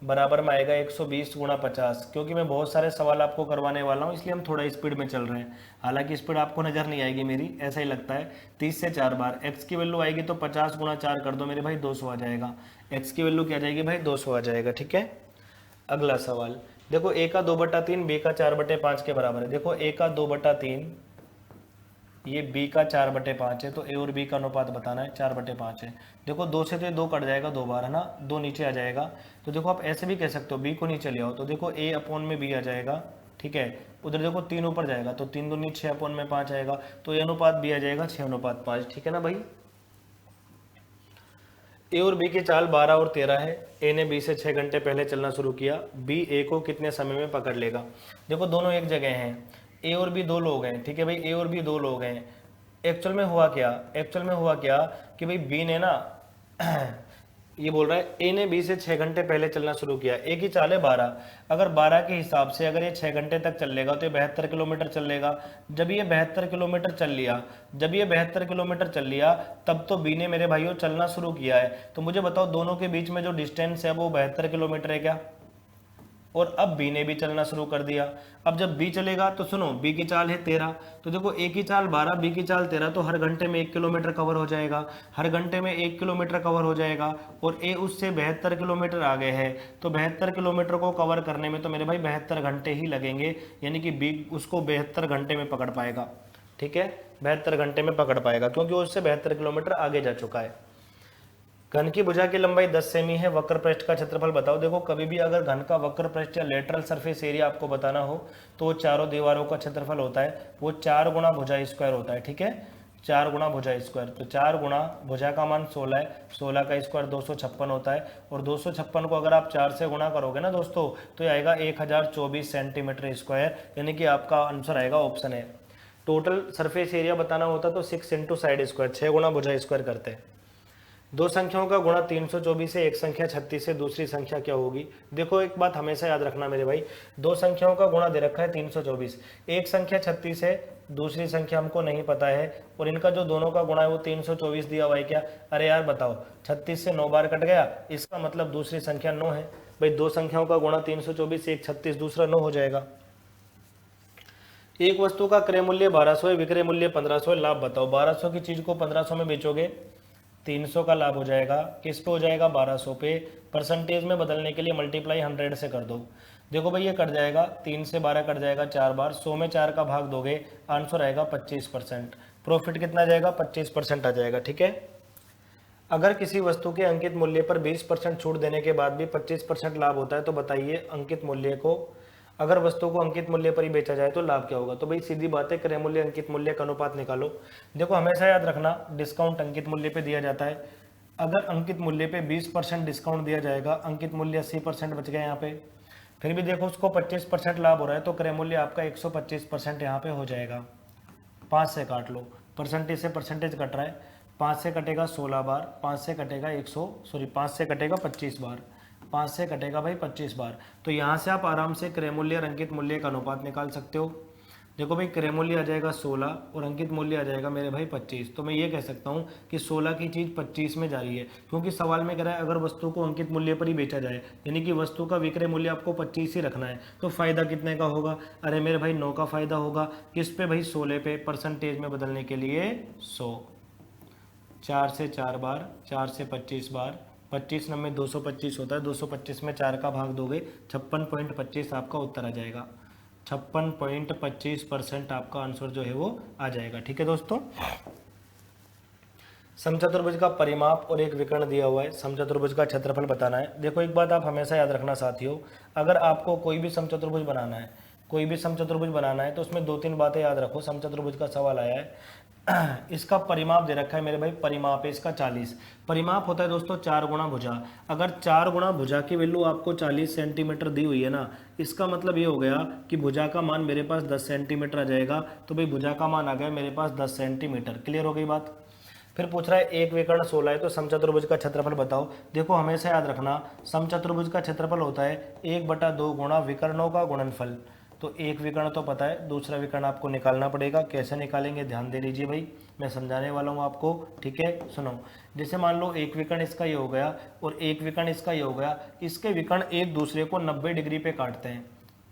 बराबर में आएगा 120 गुणा 50। क्योंकि मैं बहुत सारे सवाल आपको करवाने वाला हूँ, इसलिए हम थोड़ा स्पीड में चल रहे हैं। हालांकि स्पीड आपको नजर नहीं आएगी मेरी, ऐसा ही लगता है। 30 से 4 बार x की वैल्यू आएगी तो 50 गुणा 4 कर दो मेरे भाई, 200 आ जाएगा। x की वैल्यू क्या जाएगी भाई, 200 आ जाएगा। ठीक है, अगला सवाल देखो, a का 2/3 b का 4/5 के बराबर है। देखो a का 2/3 ये b का 4/5 है, तो a और b का अनुपात बताना है, 4/5 है। देखो 2 से तो 2 कट जाएगा 2 बार, है ना, 2 नीचे आ जाएगा। तो देखो आप ऐसे भी कह सकते हो, b को नीचे ले आओ, तो देखो a अपॉन में b आ जाएगा। ठीक है, उधर देखो 3 ऊपर जाएगा तो 3 दूनी 6 अपॉन में 5 आएगा, तो a अनुपात b आ जाएगा 6:5। ठीक है ना भाई। ए और बी की चाल 12 और 13 है। ए ने बी से 6 घंटे पहले चलना शुरू किया, बी ए को कितने समय में पकड़ लेगा। देखो दोनों एक जगह हैं, ए और बी 2 लोग हैं। ठीक है भाई, ए और बी 2 लोग हैं। एक्चुअल में हुआ क्या कि भाई बी ने ना ये बोल रहा है ए ने बी से 6 घंटे पहले चलना शुरू किया, ए की चाल है 12। अगर 12 के हिसाब से अगर ये 6 घंटे तक चल लेगा तो ये 72 किलोमीटर चल लेगा। जब ये 72 किलोमीटर चल लिया तब तो बी ने मेरे भाइयों चलना शुरू किया है। तो मुझे बताओ दोनों के बीच में जो डिस्टेंस है वो 72 किलोमीटर है क्या। और अब बी ने भी चलना शुरू कर दिया। अब जब बी चलेगा तो सुनो, बी की चाल है 13, तो देखो ए की चाल 12, बी की चाल 13, तो हर घंटे में 1 किलोमीटर कवर हो जाएगा, हर घंटे में 1 किलोमीटर कवर हो जाएगा। और ए उससे 72 किलोमीटर आगे है, तो 72 किलोमीटर को कवर करने में तो मेरे भाई 72 घंटे ही लगेंगे, यानी कि बी उसको 72 घंटे में पकड़ पाएगा। ठीक है, 72 घंटे में पकड़ पाएगा, क्योंकि वो उससे 72 किलोमीटर आगे जा चुका है। घन की भुजा की लंबाई 10 सेमी है, वक्र पृष्ठ का क्षेत्रफल बताओ। देखो कभी भी अगर घन का वक्र पृष्ठ या लेटरल सरफेस एरिया आपको बताना हो तो वो चारों दीवारों का क्षेत्रफल होता है, वो 4 गुना भुजा स्क्वायर होता है। ठीक है, 4 गुना भुजा स्क्वायर, तो 4 गुना भुजा का मान 16 है, 16 का स्क्वायर 256 होता है, और 256 को अगर आप 4 से गुना करोगे ना दोस्तों तो ये आएगा 1024 सेंटीमीटर स्क्वायर, यानी कि आपका आंसर आएगा ऑप्शन है। टोटल सरफेस एरिया बताना होता तो 6 इंटू साइड स्क्वायर, 6 गुना भुजा स्क्वायर करते हैं। दो संख्याओं का गुणा 324 से, एक संख्या 36 से दूसरी संख्या क्या होगी। देखो एक बात हमेशा याद रखना मेरे भाई, दो संख्याओं का गुणा दे रखा है 324, एक संख्या 36 है, दूसरी संख्या हमको नहीं पता है, और इनका जो दोनों का गुणा है वो 324 दिया हुआ है क्या। अरे यार बताओ, 36 से 9 बार कट गया, इसका मतलब दूसरी संख्या 9 है। भाई दो संख्याओं का गुणा 324, एक 36, दूसरा 9 हो जाएगा। एक वस्तु का क्रय मूल्य 1200 है, विक्रय मूल्य 1500 है, लाभ बताओ। 1200 की चीज को 1500 में बेचोगे, 300 का लाभ हो जाएगा, किस पे हो जाएगा 1200 पे। परसेंटेज में बदलने के लिए मल्टीप्लाई 100 से कर दो। देखो भाई ये कट जाएगा, 3 से 12 कट जाएगा 4 बार, 100 में 4 का भाग दोगे, आंसर आएगा 25%। प्रॉफिट कितना जाएगा, 25% आ जाएगा। ठीक है, अगर किसी वस्तु के अंकित मूल्य पर 20% छूट देने के बाद भी 25% लाभ होता है तो बताइए अंकित मूल्य को, अगर वस्तु को अंकित मूल्य पर ही बेचा जाए तो लाभ क्या होगा। तो भाई सीधी बात है, क्रय मूल्य अंकित मूल्य का अनुपात निकालो। देखो हमेशा याद रखना, डिस्काउंट अंकित मूल्य पे दिया जाता है। अगर अंकित मूल्य पे 20% डिस्काउंट दिया जाएगा, अंकित मूल्य 80% बच गया यहाँ पे, फिर भी देखो उसको 25% लाभ हो रहा है, तो क्रय मूल्य आपका 125% यहाँ पे हो जाएगा। 5 से काट लो, परसेंटेज से परसेंटेज कट रहा है, 5 से कटेगा 16 बार, 5 से कटेगा 5 से कटेगा 25 बार, 5 से कटेगा भाई 25 बार। तो यहाँ से आप आराम से क्रय मूल्य और अंकित मूल्य का अनुपात निकाल सकते हो। देखो भाई क्रय मूल्य आ जाएगा 16 और अंकित मूल्य आ जाएगा मेरे भाई 25, तो मैं ये कह सकता हूँ कि 16 की चीज़ 25 में जा रही है, क्योंकि सवाल में कह रहा है अगर वस्तु को अंकित मूल्य पर ही बेचा जाए, यानी कि वस्तु का विक्रय मूल्य आपको 25 ही रखना है, तो फायदा कितने का होगा। अरे मेरे भाई 9 का फायदा होगा, किस पे भाई 16 पे, परसेंटेज में बदलने के लिए 100, 4 से 4 बार, 4 से 25 बार, 25 नंबर 225 होता है, 225 में 4 का भाग दोगे, 56.25 आपका उत्तर आ जाएगा। 56.25% आपका आंसर जो है वो आ जाएगा। ठीक है दोस्तों, समचतुर्भुज का परिमाप और एक विकर्ण दिया हुआ है, समचतुर्भुज का क्षेत्रफल बताना है। देखो एक बात आप हमेशा याद रखना साथियों, अगर आपको कोई भी समचतुर्भुज बनाना है, कोई भी समचतुर्भुज बनाना है तो उसमें 2-3 बातें याद रखो। समचतुर्भुज का सवाल आया है, इसका परिमाप दे रखा है मेरे भाई, परिमाप है इसका 40। परिमाप होता है दोस्तों 4 गुना भुजा। अगर 4 गुना भुजा की वैल्यू आपको 40 सेंटीमीटर दी हुई है ना, इसका मतलब ये हो गया कि भुजा का मान मेरे पास 10 सेंटीमीटर आ जाएगा। तो भाई भुजा का मान आ गया मेरे पास 10 सेंटीमीटर। क्लियर हो गई बात। फिर पूछ रहा है एक विकर्ण 16 है, तो समचतुर्भुज का क्षेत्रफल बताओ। देखो हमेशा याद रखना, समचतुर्भुज का क्षेत्रफल होता है 1/2 गुणा विकर्णों का गुणनफल। तो एक विकर्ण तो पता है, दूसरा विकर्ण आपको निकालना पड़ेगा। कैसे निकालेंगे ध्यान दे लीजिए भाई, मैं समझाने वाला हूँ आपको। ठीक है सुनो, जैसे मान लो एक विकर्ण इसका ये हो गया और एक विकर्ण इसका ये हो गया, इसके विकर्ण एक दूसरे को 90 डिग्री पे काटते हैं।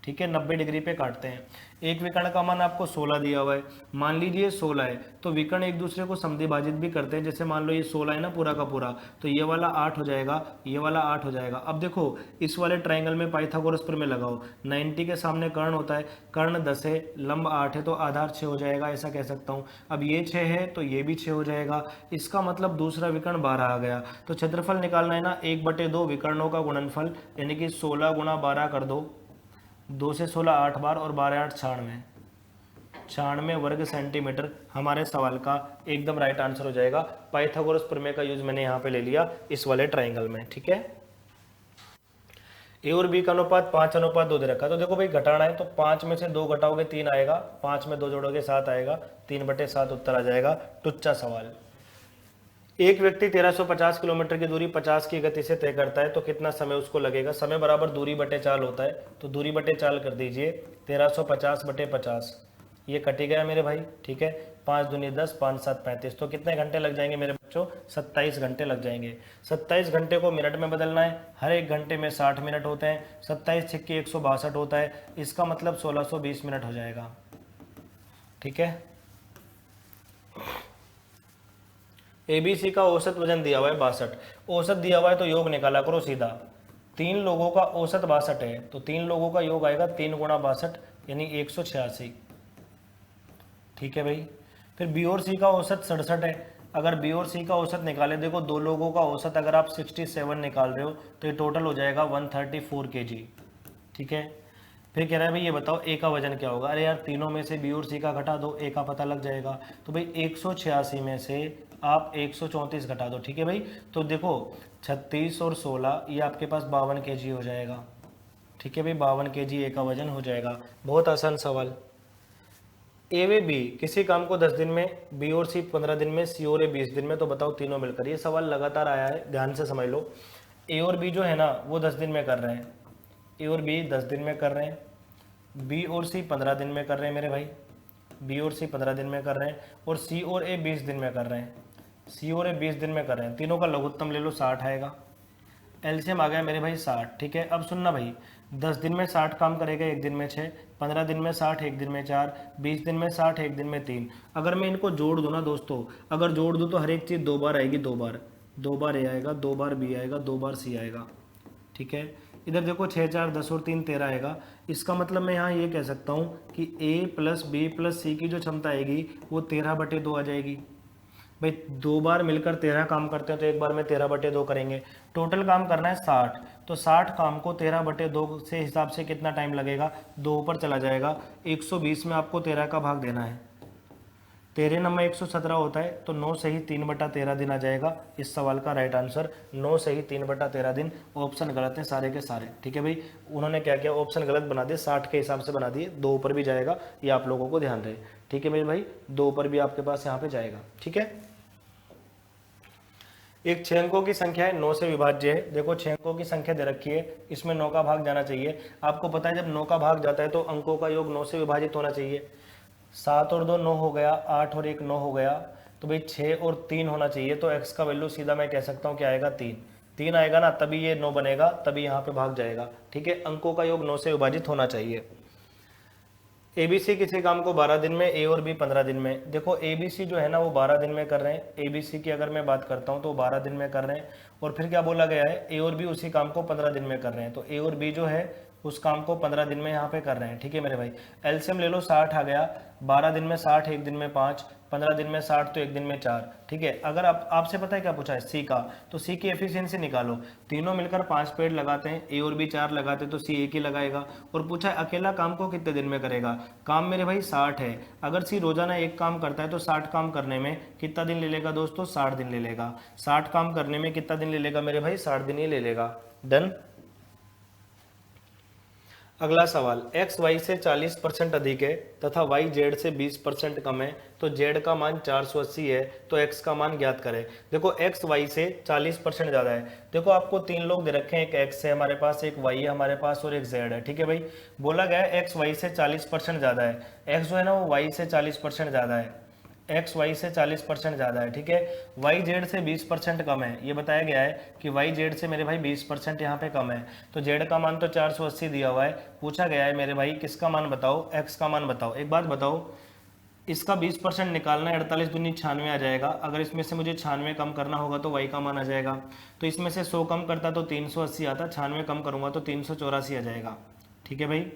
ठीक है, 90 डिग्री पे काटते हैं। एक विकर्ण का मान आपको 16 दिया हुआ है, मान लीजिए 16 है, तो विकर्ण एक दूसरे को समद्विभाजित भी करते हैं। जैसे मान लो ये 16 है ना पूरा का पूरा, तो ये वाला 8 हो जाएगा, ये वाला 8 हो जाएगा। अब देखो इस वाले ट्राइंगल में पाइथागोरस प्रमेय लगाओ, 90 के सामने कर्ण होता है, कर्ण 10 है, लंब 8 है, तो आधार 6 हो जाएगा, ऐसा कह सकता हूँ। अब ये 6 है तो ये भी 6 हो जाएगा, इसका मतलब दूसरा विकर्ण 12 आ गया। तो क्षेत्रफल निकालना है ना, 1/2 विकर्णों का गुणनफल, यानी कि 16 गुणा 12 कर दो, 2 से 16 8 बार और 12 8 96 वर्ग सेंटीमीटर हमारे सवाल का एकदम राइट आंसर हो जाएगा। पाइथागोरस प्रमेय का यूज मैंने यहाँ पे ले लिया इस वाले ट्राइंगल में। ठीक है, ए और बी का अनुपात 5:2 दे रखा। तो देखो भाई घटाना है, तो 5 में से 2 घटाओगे 3 आएगा, 5 में 2 जोड़ोगे 7 आएगा, 3/7 उत्तर आ जाएगा। टुच्चा सवाल। एक व्यक्ति 1350 किलोमीटर की दूरी 50 की गति से तय करता है, तो कितना समय उसको लगेगा। समय बराबर दूरी बटे चाल होता है, तो दूरी बटे चाल कर दीजिए, 1350/50 ये कटी गया मेरे भाई, ठीक है। 5 दूनी 10, 5 7 35, तो कितने घंटे लग जाएंगे मेरे बच्चों? 27 घंटे लग जाएंगे। 27 घंटे को मिनट में बदलना है, हर एक घंटे में 60 मिनट होते हैं, 27 छक्के 162 होता है, इसका मतलब 1620 मिनट हो जाएगा, ठीक है। एबीसी का औसत वजन दिया हुआ है 62, औसत दिया हुआ है तो योग निकाला करो सीधा। 3 लोगों का औसत 62 है, तो 3 लोगों का योग आएगा 3 गुणा 62 यानी 186, ठीक है भाई। फिर बी और सी का औसत 67 है, अगर बी और सी का औसत निकाले, देखो 2 लोगों का औसत अगर आप 67 निकाल रहे हो तो ये टोटल हो जाएगा 134 kg, ठीक है। फिर कह रहा है भाई ये बताओ ए का वजन क्या होगा? अरे यार तीनों में से बी और सी का घटा दो, ए का पता लग जाएगा। तो भाई 186 में से आप 134 घटा दो, ठीक है भाई। तो देखो 36 और 16 ये आपके पास 52 kg हो जाएगा, ठीक है भाई। 52 kg ए का वजन हो जाएगा। बहुत आसान सवाल। ए व बी किसी काम को 10 दिन में, बी और सी 15 दिन में, सी और ए 20 दिन में, तो बताओ तीनों मिलकर। ये सवाल लगातार आया है, ध्यान से समझ लो। ए और बी जो है ना वो 10 दिन में कर रहे हैं, ए और बी 10 दिन में कर रहे हैं, बी और सी 15 दिन में कर रहे हैं मेरे भाई, बी और सी 15 दिन में कर रहे हैं, और सी और ए 20 दिन में कर रहे हैं, सी और ए 20 दिन में कर रहे हैं। तीनों का लघुत्तम ले लो, 60 आएगा। एलसीएम आ गया मेरे भाई 60, ठीक है। अब सुनना भाई, 10 दिन में 60 काम करेगा, एक दिन में 6, 15 दिन में 60, एक दिन में 4, 20 दिन में 60, एक दिन में 3। अगर मैं इनको जोड़ दूँ ना दोस्तों, अगर जोड़ दूँ तो हर एक चीज़ 2 बार आएगी, 2 बार ए आएगा, 2 बार बी आएगा, 2 बार सी आएगा, ठीक है। इधर देखो 6 4 10 और 3 13 आएगा। इसका मतलब मैं यहाँ ये कह सकता हूँ कि ए प्लस बी प्लस सी की जो क्षमता आएगी वो 13/2 आ जाएगी। भाई 2 बार मिलकर 13 काम करते हैं तो एक बार में 13/2 करेंगे। टोटल काम करना है 60, तो 60 काम को 13/2 से हिसाब से कितना टाइम लगेगा? 2 ऊपर चला जाएगा, 120 में आपको 13 का भाग देना है। 13 नंबर 117 होता है, तो 9 सही 3/13 दिन आ जाएगा। इस सवाल का राइट आंसर 9 सही 3/13 दिन। ऑप्शन गलत है सारे के सारे, ठीक है भाई। उन्होंने क्या किया, ऑप्शन गलत बना दिए, 60 के हिसाब से बना दिए। 2 ऊपर भी जाएगा, ये आप लोगों को ध्यान रहे, ठीक है मेरे भाई। 2 ऊपर भी आपके पास यहाँ पे जाएगा, ठीक है। एक 6 अंकों की संख्या है, 9 से विभाज्य है। देखो 6 अंकों की संख्या दे रखी है, इसमें 9 का भाग जाना चाहिए। आपको पता है जब 9 का भाग जाता है तो अंकों का योग 9 से विभाजित होना चाहिए। 7 और 2 9 हो गया, 8 और 1 9 हो गया, तो भाई 6 और 3 होना चाहिए। तो x का वैल्यू सीधा मैं कह सकता हूँ क्या आएगा, 3 आएगा ना, तभी ये 9 बनेगा, तभी यहाँ पे भाग जाएगा, ठीक है। अंकों का योग 9 से विभाजित होना चाहिए। एबीसी किसी काम को 12 दिन में, ए और बी 15 दिन में। देखो एबीसी जो है ना वो 12 दिन में कर रहे हैं। एबीसी की अगर मैं बात करता हूँ तो 12 दिन में कर रहे हैं। और फिर क्या बोला गया है, ए और बी उसी काम को 15 दिन में कर रहे हैं। तो ए और बी जो है उस काम को 15 दिन में यहाँ पे कर रहे हैं, ठीक है मेरे भाई। एलसीएम ले लो, 60 आ गया। 12 दिन में 60, एक दिन में 5, 15 दिन में 60 तो एक दिन में 4, ठीक है। अगर आपसे पता है क्या पूछा है, सी का, तो सी की एफिशिएंसी निकालो। तीनों मिलकर 5 पेड़ लगाते हैं, ए और बी 4 लगाते हैं, तो सी एक ही लगाएगा। और पूछा है अकेला काम को कितने दिन में करेगा। काम मेरे भाई 60 है, अगर सी रोजाना एक काम करता है तो 60 काम करने में कितना दिन ले लेगा दोस्तों, 60 दिन ले लेगा। 60 काम करने में कितना दिन ले लेगा मेरे भाई, 60 दिन ही ले लेगा। डन। अगला सवाल, x y से 40% अधिक है तथा y z से 20% कम है, तो z का मान 480 है, तो x का मान ज्ञात करें। देखो x y से 40% ज़्यादा है। देखो आपको 3 लोग दे रखे हैं, एक x है हमारे पास, एक y है हमारे पास और एक z है, ठीक है भाई। बोला गया है x y से 40% ज़्यादा है। x जो है ना वो y से 40% ज़्यादा है, एक्स वाई से 40% ज़्यादा है, ठीक है। वाई जेड से 20% कम है, ये बताया गया है कि वाई जेड से मेरे भाई 20% यहाँ पे कम है। तो जेड का मान तो 480 दिया हुआ है, पूछा गया है मेरे भाई किसका मान बताओ, एक्स का मान बताओ। एक बात बताओ, इसका 20% निकालना है, 48 दूनी 96 आ जाएगा। अगर इसमें से मुझे 96 कम करना होगा तो वाई का मान आ जाएगा। तो इसमें से 100 कम करता तो 380 आता, 96 कम करूँगा तो 384 आ जाएगा, ठीक है भाई।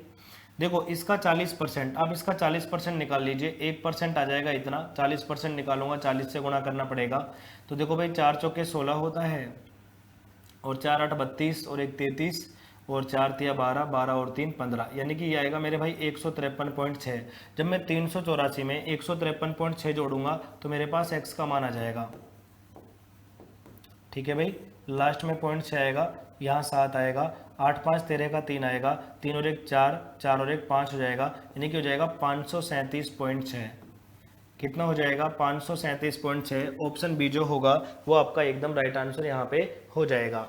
देखो इसका 40%, अब इसका 40% निकाल लीजिए, 1% आ जाएगा इतना। 40% निकालूंगा, 40 से गुणा करना पड़ेगा। तो देखो भाई 4 चौके 16 होता है, और 4 8 32, और 1 33, और 4 तिया 12, 12 और 3 15, यानी कि ये आएगा मेरे भाई 153.6। जब मैं 384 में 153.6 जोड़ूंगा तो मेरे पास x का मान आ जाएगा, ठीक है भाई। लास्ट में 0.6 आएगा, यहाँ 7 आएगा, 8 5 13 का 3 आएगा, 3 और 1 4, 4 और 1 5 हो जाएगा, यानी कि हो जाएगा 537.6। कितना हो जाएगा, 537.6। ऑप्शन बी जो होगा वो आपका एकदम राइट आंसर यहाँ पे हो जाएगा।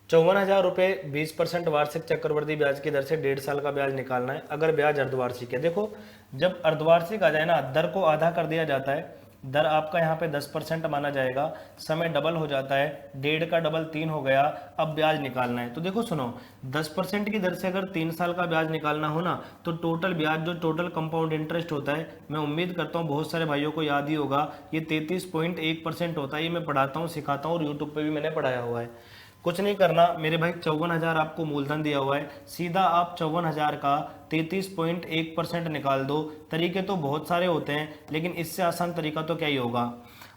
54,000 रुपये 20% वार्षिक चक्रवृद्धि ब्याज की दर से 1.5 साल का ब्याज निकालना है अगर ब्याज अर्धवार्षिक है। देखो जब अर्धवार्षिक आ जाए ना, दर को आधा कर दिया जाता है, दर आपका यहाँ पे 10% माना जाएगा, समय डबल हो जाता है, 1.5 का डबल 3 हो गया, अब ब्याज निकालना है। तो देखो सुनो, 10% की दर से अगर 3 साल का ब्याज निकालना हो ना, तो टोटल ब्याज जो टोटल कंपाउंड इंटरेस्ट होता है, मैं उम्मीद करता हूँ बहुत सारे भाइयों को याद ही होगा, ये 33.1% होता है। ये मैं पढ़ाता हूँ, सिखाता हूँ और यूट्यूब पे भी मैंने पढ़ाया हुआ है। कुछ नहीं करना मेरे भाई, 54,000 आपको मूलधन दिया हुआ है, सीधा आप 54,000 का 33.1% निकाल दो। तरीके तो बहुत सारे होते हैं, लेकिन इससे आसान तरीका तो क्या ही होगा,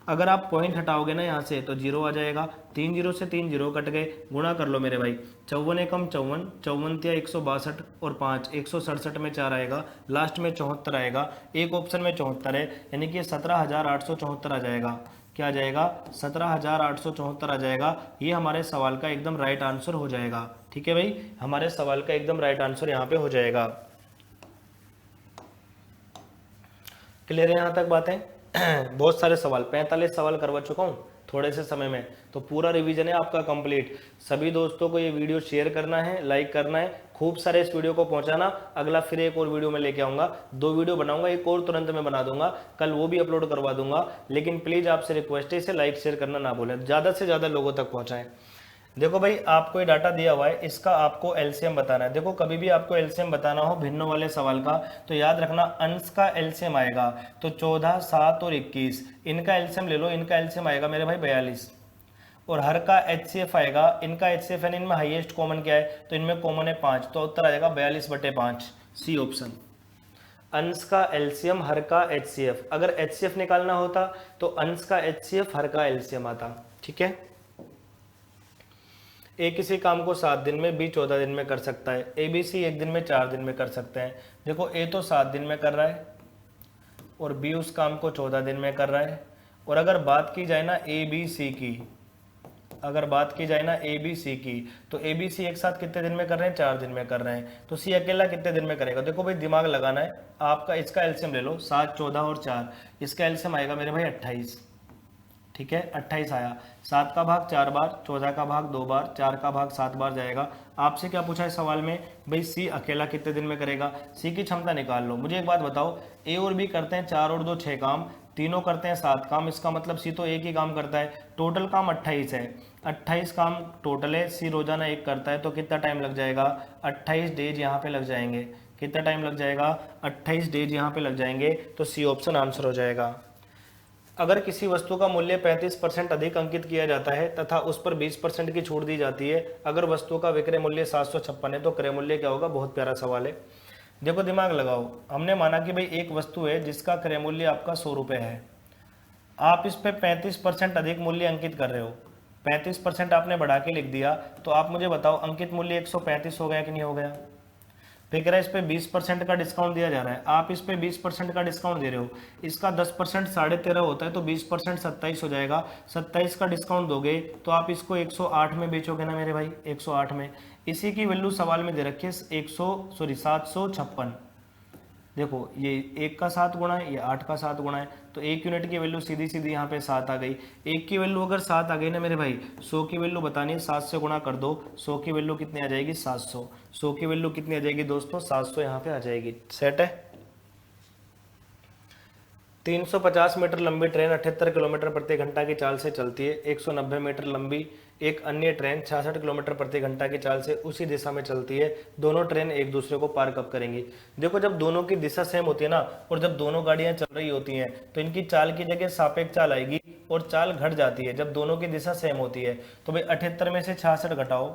अगर आप पॉइंट हटाओगे ना यहाँ से तो जीरो आ जाएगा, 3 जीरो से 3 जीरो कट गए, गुणा कर लो मेरे भाई, 54 एकम 54, 54 162 और 5 167 में 4 आएगा, लास्ट में 74 आएगा, एक ऑप्शन में 74 है, यानी कि 17,874 आ जाएगा। क्या आ जाएगा? 17,874 आ जाएगा। ये हमारे सवाल का एकदम राइट आंसर हो जाएगा। ठीक है भाई, हमारे सवाल का एकदम राइट आंसर यहाँ पे हो जाएगा। क्लियर है यहाँ तक बातें? बहुत सारे सवाल, 45 सवाल करवा चुका हूँ थोड़े से समय में, तो पूरा रिवीजन है आपका कंप्लीट। सभी दोस्तों को ये वीडियो शेयर करना है, लाइक करना है, खूब सारे इस वीडियो को पहुंचाना। अगला फिर एक और वीडियो में लेके आऊंगा, 2 वीडियो बनाऊंगा, एक और तुरंत में बना दूंगा, कल वो भी अपलोड करवा दूंगा। लेकिन प्लीज आपसे रिक्वेस्ट है, इसे लाइक शेयर करना ना भूलें, ज्यादा से ज्यादा लोगों तक पहुंचाएं। देखो भाई, आपको ये डाटा दिया हुआ है, इसका आपको एलसीएम बताना है। देखो कभी भी आपको एलसीएम बताना हो भिन्नों वाले सवाल का, तो याद रखना अंश का एलसीएम आएगा, तो 14, 7 और 21 इनका एलसीएम ले लो। इनका एलसीएम आएगा मेरे भाई 42, और हर का एचसीएफ आएगा, इनका एचसीएफ है, इनमें हाईएस्ट कॉमन क्या है, तो इनमें कॉमन है 5, तो उत्तर आ जाएगा 42/5, सी ऑप्शन। अंश का एलसीएम, हर का एचसीएफ, अगर एचसीएफ निकालना होता तो अंश का एचसीएफ, हर का एलसीएम आता। ठीक है, ए किसी काम को 7 दिन में, बी 14 दिन में कर सकता है, ए बी सी 1 दिन में, 4 दिन में कर सकते हैं। देखो ए तो 7 दिन में कर रहा है और बी उस काम को 14 दिन में कर रहा है। और अगर बात की जाए ना ए बी सी की, अगर बात की जाए ना ए बी सी की, तो ए बी सी एक साथ कितने दिन में कर रहे हैं? 4 दिन में कर रहे हैं। तो सी अकेला कितने दिन में करेगा? देखो भाई दिमाग लगाना है आपका, इसका एलसीएम ले लो, 7, 14 और 4, इसका एलसीएम आएगा मेरे भाई 28। ठीक है, 28 आया, 7 का भाग 4 बार, 14 का भाग 2 बार, 4 का भाग 7 बार जाएगा। आपसे क्या पूछा है सवाल में भाई, सी अकेला कितने दिन में करेगा? सी की क्षमता निकाल लो। मुझे एक बात बताओ, ए और बी करते हैं 4 और 2 6 काम, तीनों करते हैं 7 काम, इसका मतलब सी तो एक ही काम करता है। टोटल काम 28 है, 28 काम टोटल है, सी रोजाना एक करता है, तो कितना टाइम लग जाएगा? 28 डेज यहाँ पे लग जाएंगे। कितना टाइम लग जाएगा? 28 डेज यहाँ पे लग जाएंगे, तो सी ऑप्शन आंसर हो जाएगा। अगर किसी वस्तु का मूल्य 35% अधिक अंकित किया जाता है तथा उस पर 20% की छूट दी जाती है, अगर वस्तु का विक्रय मूल्य 756 है तो क्रय मूल्य क्या होगा? बहुत प्यारा सवाल है। देखो दिमाग लगाओ, हमने माना कि भाई एक वस्तु है जिसका क्रय मूल्य आपका 100 रुपये है, आप इस पे 35% अधिक मूल्य अंकित कर रहे हो, 35% आपने बढ़ा के लिख दिया, तो आप मुझे बताओ अंकित मूल्य 135 हो गया कि नहीं हो गया? फिर कह रहा है इस पे 20% का डिस्काउंट दिया जा रहा है, आप इस पे 20% का डिस्काउंट दे रहे हो, इसका 10% 13.5 होता है, तो 20% 27 हो जाएगा। 27 का डिस्काउंट दोगे तो आप इसको 108 में बेचोगे ना मेरे भाई, 108 में। इसी की वैल्यू सवाल में दे रखी है 756। देखो ये 1 का 7 गुणा है, ये 8 का 7 गुणा है, तो 1 यूनिट की वैल्यू सीधी सीधी यहाँ पे 7 आ गई। 1 की वैल्यू अगर 7 आ गई ना मेरे भाई, 100 की वैल्यू बतानी है, 7 से गुणा कर दो, 100 की वैल्यू कितनी आ जाएगी? 700। 100 की वैल्यू कितनी आ जाएगी दोस्तों? 700 यहाँ पे आ जाएगी। सेट है। 350 मीटर लंबी ट्रेन 78 किलोमीटर प्रति घंटा की चाल से चलती है। 190 मीटर लंबी एक अन्य ट्रेन 66 किलोमीटर प्रति घंटा की चाल से उसी दिशा में चलती है। दोनों ट्रेन एक दूसरे को पार कब करेंगी? देखो जब दोनों की दिशा सेम होती है ना, और जब दोनों गाड़ियां चल रही होती हैं, तो इनकी चाल की जगह सापेक्ष चाल आएगी और चाल घट जाती है जब दोनों की दिशा सेम होती है। तो भाई 78 में से 66 घटाओ,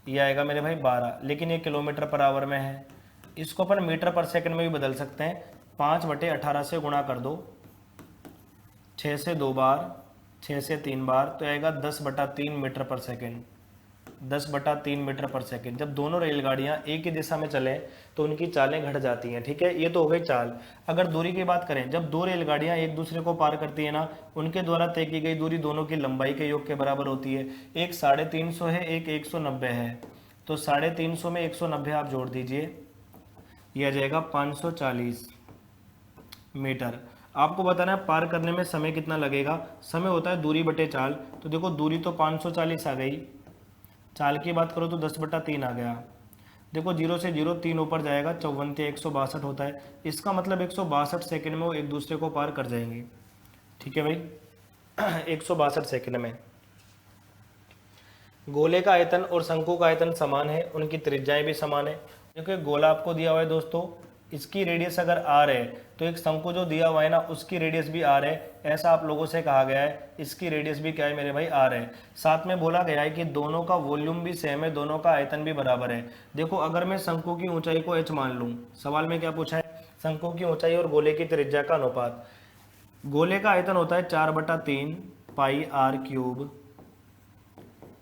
ये आएगा मेरे भाई 12, लेकिन ये किलोमीटर पर आवर में है। इसको अपन मीटर पर सेकंड में भी बदल सकते हैं। 5/18 से गुणा कर दो, 6 से 2 बार, 6 से 3 बार, तो आएगा 10/3 मीटर पर सेकेंड। 10/3 मीटर पर सेकेंड। जब दोनों रेलगाड़ियां एक ही दिशा में चलें तो उनकी चालें घट जाती हैं। ठीक है, ये तो हो गई चाल। अगर दूरी की बात करें, जब दो रेलगाड़ियां एक दूसरे को पार करती है ना, उनके द्वारा तय की गई दूरी दोनों की लंबाई के योग के बराबर होती है। एक 350 है, एक 190 है, तो 350 में 190 आप जोड़ दीजिए, यह आ जाएगा 540 मीटर। आपको बताना है पार करने में समय कितना लगेगा। समय होता है दूरी बटे चाल। तो देखो दूरी तो 540 आ गई, चाल की बात करो तो 10/3 आ गया। देखो 0 से 0 3 ऊपर जाएगा, 54 162 होता है। इसका मतलब 162 सेकंड में वो एक दूसरे को पार कर जाएंगे। ठीक है भाई 162 सेकंड में। गोले का आयतन और शंकु का आयतन समान है, उनकी त्रिज्याएं भी समान है। क्योंकि गोला आपको दिया हुआ है दोस्तों, इसकी रेडियस अगर आर है तो एक शंकु जो दिया हुआ है ना उसकी रेडियस भी आर है, ऐसा आप लोगों से कहा गया है। इसकी रेडियस भी क्या है मेरे भाई, आर है। साथ में बोला गया है कि दोनों का वॉल्यूम भी सेम है, दोनों का आयतन भी बराबर है। देखो अगर मैं शंकु की ऊंचाई को h मान लूँ, सवाल में क्या पूछा है, शंकु की ऊंचाई और गोले की त्रिज्या का अनुपात। गोले का आयतन होता है 4/3 पाई आर क्यूब,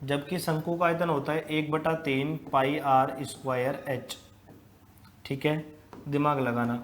जबकि शंकु का आयतन होता है 1/3 पाई आर स्क्वायर एच। ठीक है, दिमाग लगाना।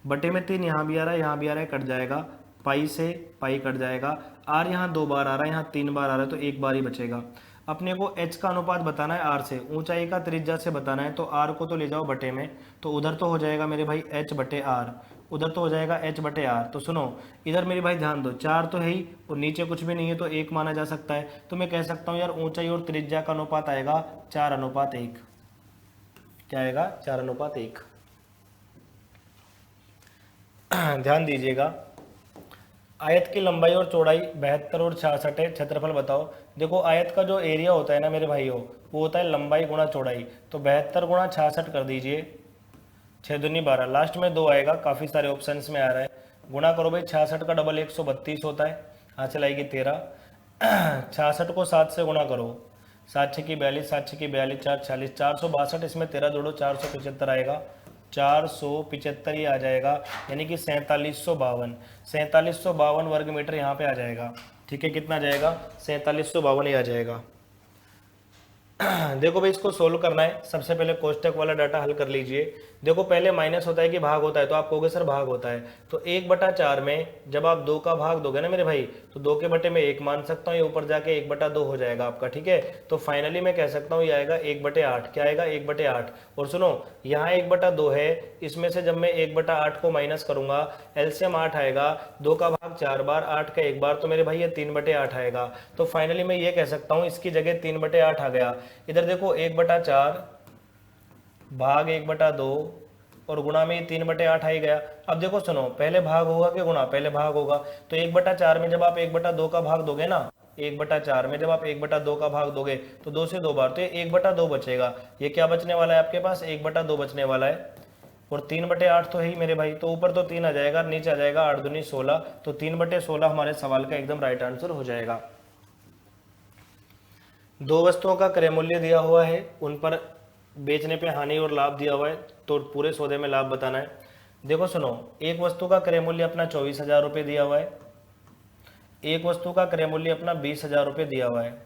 बटे में 3 यहाँ भी आ रहा है, यहाँ भी आ रहा है, कट जाएगा, पाई से पाई कट जाएगा। आर यहाँ 2 बार आ रहा है, यहाँ 3 बार आ रहा है, तो 1 बार ही बचेगा। अपने को एच का अनुपात बताना है आर से, ऊंचाई का त्रिज्या से बताना है। तो आर को तो ले जाओ बटे में, तो उधर तो हो जाएगा मेरे भाई एच बटे आर, उधर तो हो जाएगा एच बटे आर। तो सुनो इधर मेरे भाई ध्यान दो, 4 तो है ही और नीचे कुछ भी नहीं है, तो 1 माना जा सकता है। तो मैं कह सकता हूँ यार ऊंचाई और त्रिज्या का अनुपात आएगा 4:1। क्या आएगा, 4:1। ध्यान दीजिएगा, आयत की लंबाई और चौड़ाई 72 और 66 है, क्षेत्रफल बताओ। देखो आयत का जो एरिया होता है ना मेरे भाइयों, वो होता है लंबाई गुणा चौड़ाई। तो 72 गुणा 66 कर दीजिए, 6 दूनी 12, लास्ट में 2 आएगा, काफ़ी सारे ऑप्शंस में आ रहा है। गुणा करो भाई, 66 का डबल 132 होता है, यहाँ चलाएगी 13। 66 को 7 से गुणा करो, 7 6 की 42, 7 6 की 42, 4 40, 462, इसमें 13 जोड़ो 475 आएगा, 475 ही आ जाएगा, यानी कि 4752 वर्ग मीटर यहाँ पे आ जाएगा। ठीक है, कितना जाएगा, 4752 ही आ जाएगा। देखो भाई इसको सोल्व करना है, सबसे पहले कोष्टक वाला डाटा हल कर लीजिए। देखो पहले माइनस होता है कि भाग होता है, तो आप कहोगे सर भाग होता है, तो 1/4 में जब आप 2 का भाग दोगे ना मेरे भाई, तो 2 के बटे में 1 मान सकता हूँ, ये ऊपर जाके 1/2 हो जाएगा आपका। ठीक है, तो फाइनली मैं कह सकता हूँ ये आएगा 1/8। क्या आएगा, 1/8। और सुनो यहाँ 1/2 है, इसमें से जब मैं 1/8 को माइनस करूंगा, एलसीएम 8 आएगा, 2 का भाग 4 बार, 8 का 1 बार, तो मेरे भाई ये 3/8 आएगा। तो फाइनली मैं ये कह सकता हूँ इसकी जगह 3/8 आ गया। इधर देखो 1/4 भाग 1/2 और गुणा में 3/8 आ ही गया। अब देखो सुनो, पहले भाग होगा कि गुणा, पहले भाग होगा। तो 1/4 में जब आप 1/2 का भाग दोगे ना, 1/4 में जब आप 1/2 का भाग दोगे तो 2 से 2 बार, तो ये 1/2 बचेगा। ये क्या बचने वाला है आपके पास, 1/2 बचने वाला है। और 3/8 तो है ही मेरे भाई, तो ऊपर तो 3 आ जाएगा, नीचे आ जाएगा 8 दूनी 16, तो 3/16 हमारे सवाल का एकदम राइट आंसर हो जाएगा। 2 वस्तुओं का क्रय मूल्य दिया हुआ है, उन पर बेचने पे हानि और लाभ दिया हुआ है, तो पूरे सौदे में लाभ बताना है। देखो सुनो, एक वस्तु का क्रय मूल्य अपना 24,000 रुपये दिया हुआ है, एक वस्तु का क्रय मूल्य अपना 20,000 रुपये दिया हुआ है।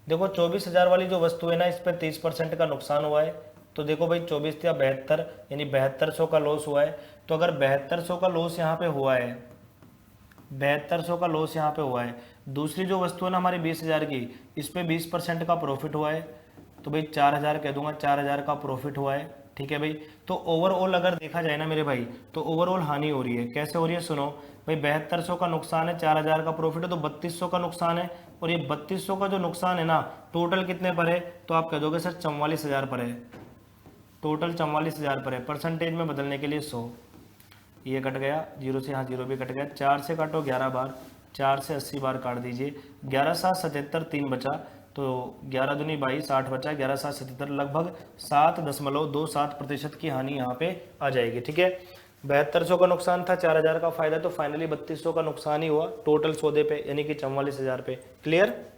देखो 24,000 वाली जो वस्तु है ना, इस पर 30% का नुकसान हुआ है। तो देखो भाई 24 या 72, यानी 7200 का लॉस हुआ है। तो अगर 7200 का लॉस यहाँ पे हुआ है, 7200 का लॉस यहाँ पे हुआ है, दूसरी जो वस्तु है ना हमारी 20,000 की, इस पे 20% का प्रॉफिट हुआ है, तो भाई 4,000 कह दूंगा, 4,000 का प्रॉफिट हुआ है। ठीक है भाई, तो ओवरऑल अगर देखा जाए ना मेरे भाई, तो ओवरऑल हानि हो रही है। कैसे हो रही है, सुनो भाई, 7200 का नुकसान है, 4,000 का प्रॉफिट है, तो 3200 का नुकसान है। और ये 3200 का जो नुकसान है ना, टोटल कितने पर है, तो आप कह दोगे सर 44,000 पर है, टोटल 44,000 पर है। परसेंटेज में बदलने के लिए 100, ये कट गया, 0 से यहाँ 0 भी कट गया, 4 से काटो 11 बार, 4 से 80 बार काट दीजिए, 11 7 77, 3 बचा, तो 11 दूनी 22, 8 बचा, 11 7 77, लगभग 7.27% की हानि यहाँ पे आ जाएगी। ठीक है, 7200 का नुकसान था, 4,000 का फायदा, तो फाइनली 3200 का नुकसान ही हुआ टोटल सौदे पे, यानी कि 44,000 पे। क्लियर,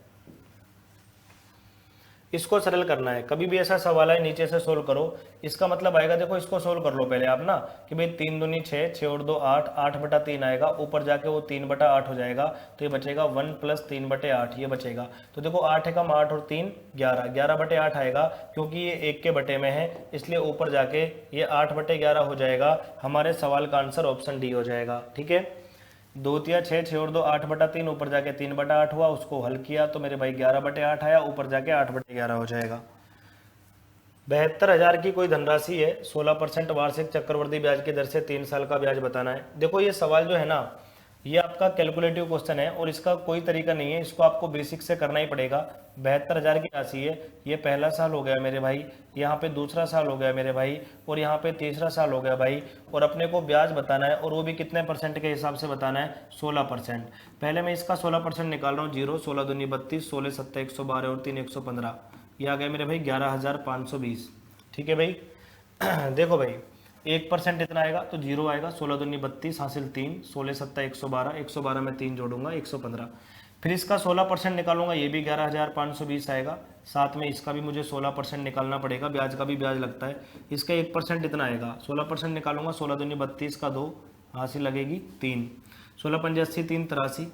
इसको सरल करना है। कभी भी ऐसा सवाल है नीचे से सोल्व करो, इसका मतलब आएगा, देखो इसको सोल्व कर लो पहले आप ना, कि भाई 3 दूनी 6, 6 और 2 8, 8/3 आएगा, ऊपर जाके वो 3/8 हो जाएगा, तो ये बचेगा 1 + 3/8, ये बचेगा। तो देखो 8 एकम 8 और 3 11, 11/8 आएगा, क्योंकि ये 1 के बटे में है, इसलिए ऊपर जाके ये 8/11 हो जाएगा। हमारे सवाल का आंसर ऑप्शन डी हो जाएगा। ठीक है, 2 तिया 6, 6 और 2 8/3, ऊपर जाके 3/8 हुआ, उसको हल किया तो मेरे भाई 11/8 आया, ऊपर जाके 8/11 हो जाएगा। 72,000 की कोई धनराशि है, 16% वार्षिक चक्रवृद्धि ब्याज की दर से 3 साल का ब्याज बताना है। देखो ये सवाल जो है ना, ये आपका कैलकुलेटिव क्वेश्चन है और इसका कोई तरीका नहीं है, इसको आपको बेसिक से करना ही पड़ेगा। 72,000 की राशि है, ये पहला साल हो गया मेरे भाई, यहाँ पे दूसरा साल हो गया मेरे भाई, और यहाँ पे तीसरा साल हो गया भाई, और अपने को ब्याज बताना है, और वो भी कितने परसेंट के हिसाब से बताना है, 16%। पहले मैं इसका 16% निकाल रहा हूँ, 0, 16 दूनी 32, 16 सत्ता 112 और 3 115, ये आ गया मेरे भाई 11,520। ठीक है भाई। देखो भाई 1% इतना आएगा तो 0 आएगा, 16 दूनी 32 हासिल 3, 16 सत्ता 112, 112 में 3 जोड़ूंगा 115। फिर इसका 16% निकालूंगा, ये भी 11,520 आएगा, साथ में इसका भी मुझे 16% निकालना पड़ेगा, ब्याज का भी ब्याज लगता है, इसका 1% इतना आएगा, 16% निकालूंगा, 16 दूनी 32 का 2 हासिल लगेगी 3, 16 पंजे 80 3 83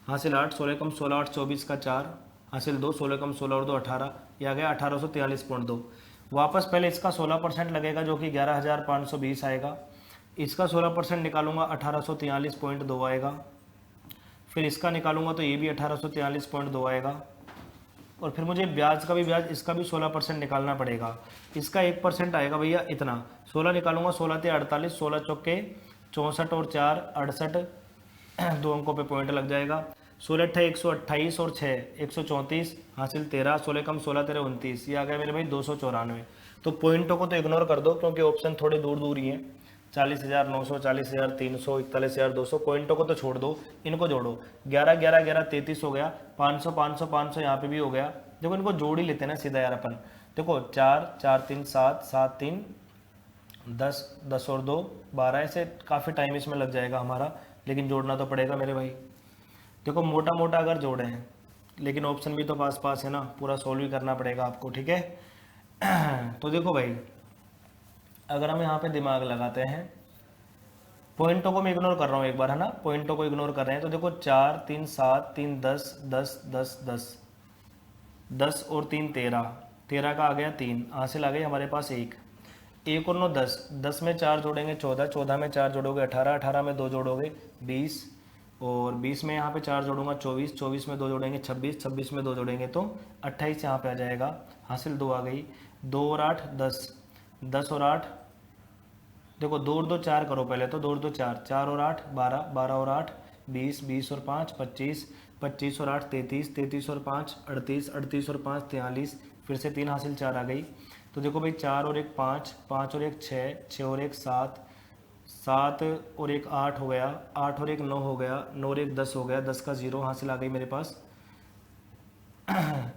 हासिल 8, 16 कम 16 8 24 का 4 हासिल 2, 16 कम 16 और 2 18, यह आ गया 1843.2। वापस पहले इसका 16% लगेगा जो कि 11,520 आएगा, इसका 16% निकालूंगा 1843.2 आएगा, फिर इसका निकालूंगा तो ये भी 1843.2 आएगा, और फिर मुझे ब्याज का भी ब्याज, इसका भी 16% निकालना पड़ेगा, इसका 1% आएगा भैया इतना, 16 निकालूंगा, 16 ते 48, 16 चौके 64 और 4 68, 2 अंकों पे पॉइंट लग जाएगा, 16 अट्ठा 128 और 6 134 हासिल 13, 16 कम 16 13 29, ये आ गया मेरे भाई 294। तो पॉइंटों को तो इग्नोर कर दो क्योंकि ऑप्शन थोड़े दूर दूर ही हैं, 40,900, 40,300, 41,200, पॉइंटों को तो छोड़ दो, इनको जोड़ो, 11 11 11 33 हो गया, 500 500 500 यहाँ पे भी हो गया। देखो इनको जोड़ ही लेते हैं ना सीधा यार अपन, देखो 4 4 3 7 7 3 10 10 और 2 12, ऐसे काफ़ी टाइम इसमें लग जाएगा हमारा, लेकिन जोड़ना तो पड़ेगा मेरे भाई। देखो मोटा मोटा अगर जोड़े हैं, लेकिन ऑप्शन भी तो पास पास है ना, पूरा सॉल्व भी करना पड़ेगा आपको, ठीक है। तो देखो भाई अगर हम यहाँ पे दिमाग लगाते हैं, पॉइंटों को मैं इग्नोर कर रहा हूँ एक बार, है ना, पॉइंटों को इग्नोर कर रहे हैं, तो देखो 4 3 7 3 10 10 10 10 10 और 3 13, 13 का आ गया 3, हासिल आ गई हमारे पास 1, 1 और 9 10, 10 में 4 जोड़ेंगे 14, 14 में 4 जोड़ोगे 18, 18 में 2 जोड़ोगे 20, और 20 में यहाँ पे 4 जोड़ूंगा 24, 24 में 2 जोड़ेंगे 26, 26 में 2 जोड़ेंगे तो 28 यहाँ पे आ जाएगा, हासिल 2 आ गई, 2 और 8 10, 10 और 8, देखो 2 और 2 4 करो पहले, तो 2 और 2 4, 4 और 8 12, 12 और 8 20, 20 और 5 25, 25 और 8 33, 33 और 5 38, 38 और 5 43, फिर से 3 हासिल 4 आ गई। तो देखो भाई 4 और 1 5, 5 और 1 6, 6 और 1 7, 7 और 1 8 हो गया, 8 और 1 9 हो गया, 9 और 1 10 हो गया, 10 का 0 हासिल आ गई मेरे पास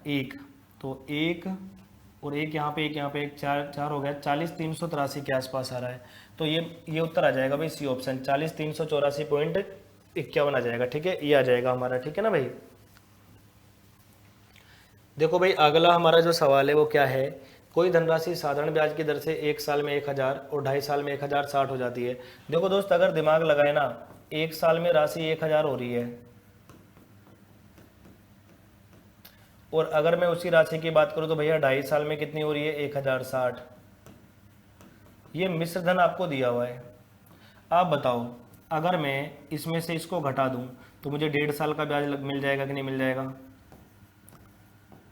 1, तो 1 और 1 यहाँ पे 1 यहाँ पे 1 4 4 हो गया, 40,383 के आसपास आ रहा है। तो ये उत्तर आ जाएगा भाई सी ऑप्शन, 40,384.51 आ जाएगा, ठीक है, ये आ जाएगा हमारा, ठीक है ना भाई। देखो भाई अगला हमारा जो सवाल है वो क्या है, कोई धनराशि साधारण ब्याज की दर से 1 साल में 1,000 और 2.5 साल में 1,060 हो जाती है। देखो दोस्त अगर दिमाग लगाए ना, 1 साल में राशि 1,000 हो रही है, और अगर मैं उसी राशि की बात करूं तो भैया 2.5 साल में कितनी हो रही है, 1,060। ये मिश्र धन आपको दिया हुआ है, आप बताओ अगर मैं इसमें से इसको घटा दूं तो मुझे 1.5 साल का ब्याज मिल जाएगा कि नहीं मिल जाएगा,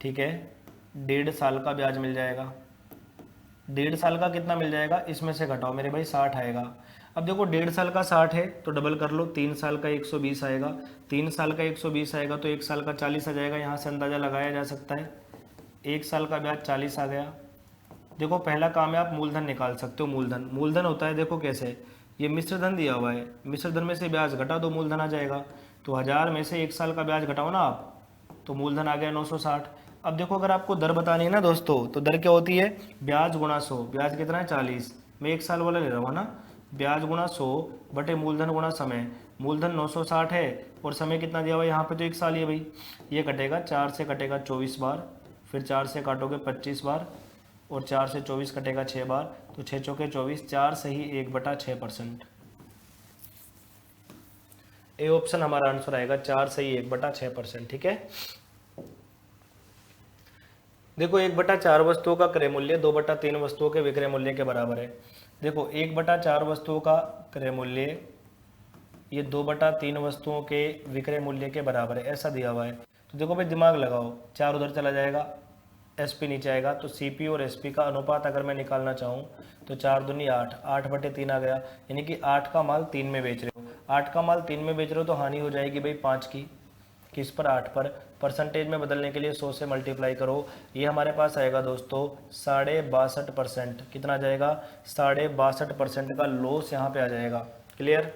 ठीक है, 1.5 साल का ब्याज मिल जाएगा। 1.5 साल का कितना मिल जाएगा, इसमें से घटाओ मेरे भाई 60 आएगा। अब देखो 1.5 साल का 60 है तो डबल कर लो, 3 साल का 120 आएगा, 3 साल का 120 आएगा तो 1 साल का 40 आ जाएगा, यहाँ से अंदाजा लगाया जा सकता है, 1 साल का ब्याज 40 आ गया। देखो पहला काम है आप मूलधन निकाल सकते हो, मूलधन, मूलधन होता है देखो कैसे, ये मिश्र धन दिया हुआ है, मिश्र धन में से ब्याज घटा दो मूलधन आ जाएगा, तो 1000 में से 1 साल का ब्याज घटाओ ना आप, तो मूलधन आ गया 960। अब देखो अगर आपको दर बतानी है ना दोस्तों, तो दर क्या होती है, ब्याज गुणा 100, ब्याज कितना है 40, मैं 1 साल वाला ले रहा हूँ ना, ब्याज गुणा 100 बटे मूलधन गुणा समय, मूलधन 960 है और समय कितना दिया हुआ है यहाँ पे, तो 1 साल ही है भाई, ये कटेगा 4 से कटेगा 24 बार, फिर 4 से काटोगे 25 बार, और 4 से 24 कटेगा 6 बार, तो 6 चौके 24, 4 सही 1/6%, ए ऑप्शन हमारा आंसर आएगा, 4 सही 1/6%, ठीक है। देखो 1/4 वस्तुओं का क्रय मूल्य 2/3 वस्तुओं के विक्रय मूल्य के बराबर है। देखो 1/4 वस्तुओं का क्रय मूल्य ये 2/3 वस्तुओं के विक्रय मूल्य के बराबर है, ऐसा दिया हुआ है। तो देखो भाई दिमाग लगाओ, 4 उधर चला जाएगा, एसपी नीचे आएगा, तो सीपी और एसपी का अनुपात अगर मैं निकालना चाहूँ तो 4 दूनी 8, 8/3 आ गया, यानी कि 8 का माल 3 में बेच रहे हो। 8 का माल 3 में बेच रहे हो तो हानि हो जाएगी भाई 5 की, किस पर, 8 पर। परसेंटेज में बदलने के लिए 100 से मल्टीप्लाई करो, ये हमारे पास आएगा दोस्तों 62.5%। कितना आ जाएगा, 62.5% का लॉस यहाँ पे आ जाएगा। क्लियर।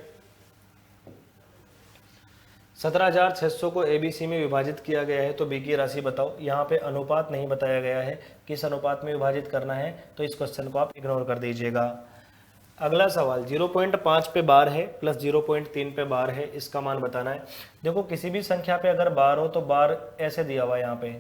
17,600 को ABC में विभाजित किया गया है, तो बी की राशि बताओ। यहाँ पे अनुपात नहीं बताया गया है, किस अनुपात में विभाजित करना है, तो इस क्वेश्चन को आप इग्नोर कर दीजिएगा। अगला सवाल 0.5 पे बार है प्लस 0.3 पे बार है, इसका मान बताना है। देखो किसी भी संख्या पे अगर बार हो तो बार ऐसे दिया हुआ है, यहाँ पे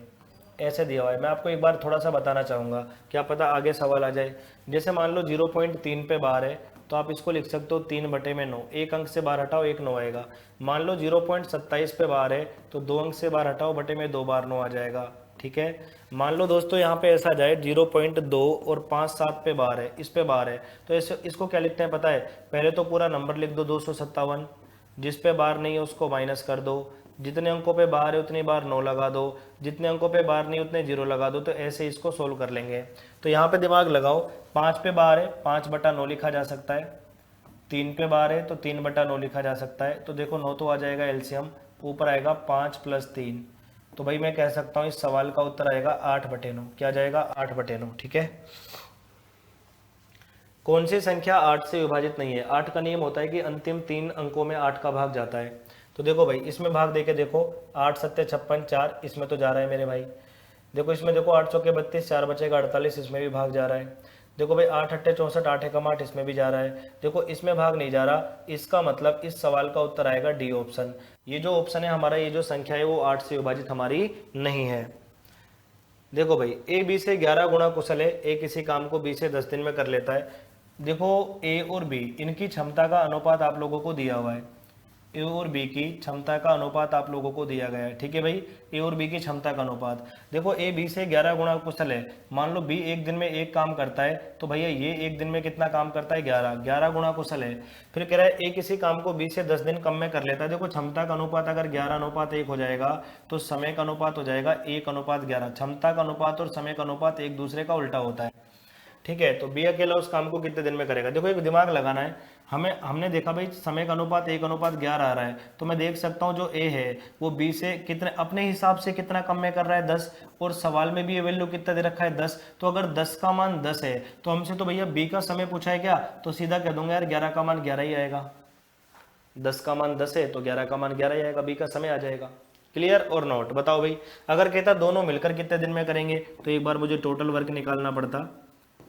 ऐसे दिया हुआ है। मैं आपको एक बार थोड़ा सा बताना चाहूँगा, क्या पता आगे सवाल आ जाए। जैसे मान लो 0.3 पे बार है तो आप इसको लिख सकते हो 3/9, एक अंक से बार हटाओ 1 9 आएगा। मान लो 0.27 पे बार है तो 2 अंक से बार हटाओ, बटे में 2 बार 9 आ जाएगा। ठीक है। मान लो दोस्तों यहाँ पे ऐसा जाए 0.2 और 5 7 पे बार है, इस पे बार है, तो इसको क्या लिखते हैं पता है, पहले तो पूरा नंबर लिख दो 257, जिस पे बार नहीं है उसको माइनस कर दो, जितने अंकों पे बार है उतनी बार 9 लगा दो, जितने अंकों पे बार नहीं उतने 0 लगा दो। तो ऐसे इसको सोल्व कर लेंगे। तो यहाँ पे दिमाग लगाओ, 5 पे बार है 5/9 लिखा जा सकता है, 3 पे बार है तो 3/9 लिखा जा सकता है। तो देखो 9 तो आ जाएगा एलसीएम, ऊपर आएगा 5 + 3, तो भाई मैं कह सकता हूँ इस सवाल का उत्तर आएगा 8/9। क्या जाएगा, 8/9। ठीक है। कौन सी संख्या 8 से विभाजित नहीं है। 8 का नियम होता है कि अंतिम 3 अंकों में 8 का भाग जाता है। तो देखो भाई इसमें भाग देके देखो, 8 7 56 4, इसमें तो जा रहा है मेरे भाई। देखो इसमें देखो 8 चौके 32, 4 बचेगा 48, इसमें भी भाग जा रहा है। देखो भाई 8 8 64, 8 एकम 8, इसमें भी जा रहा है। देखो इसमें भाग नहीं जा रहा, इसका मतलब इस सवाल का उत्तर आएगा डी ऑप्शन। ये जो ऑप्शन है हमारा, ये जो संख्या है वो 8 से विभाजित हमारी नहीं है। देखो भाई ए बी से 11 गुणा कुशल है, ए किसी काम को बी से 10 दिन में कर लेता है। देखो ए और बी इनकी क्षमता का अनुपात आप लोगों को दिया हुआ है, ए और बी की क्षमता का अनुपात आप लोगों को दिया गया है। ठीक है भाई, ए और बी की क्षमता का अनुपात। देखो ए बी से 11 गुणा कुशल है, मान लो बी एक दिन में एक काम करता है, तो भैया ये एक दिन में कितना काम करता है, 11 गुणा कुशल है। फिर कह रहा है ए किसी काम को बी से 10 दिन कम में कर लेता है। देखो क्षमता का अनुपात अगर 11:1 हो जाएगा तो समय का अनुपात हो जाएगा 1:11। क्षमता का अनुपात और समय का अनुपात एक दूसरे का उल्टा होता है। ठीक है। तो बी अकेला उस काम को कितने दिन में करेगा। देखो एक दिमाग लगाना है, हमने देखा भाई समय का अनुपात 1:11 आ रहा है, तो मैं देख सकता हूँ जो ए है वो बी से कितने अपने हिसाब से कितना कम में कर रहा है, 10, और सवाल में भी ये वैल्यू कितना दे रखा है, 10। तो अगर 10 का मान 10 है तो हमसे तो भैया बी का समय पूछा है क्या, तो सीधा कह दूंगा यार 11 का मान 11 ही आएगा। 10 का मान 10 है तो 11 का मान 11 ही आएगा, बी का समय आ जाएगा। क्लियर और नोट। बताओ भाई अगर कहता दोनों मिलकर कितने दिन में करेंगे, तो एक बार मुझे टोटल वर्क निकालना पड़ता।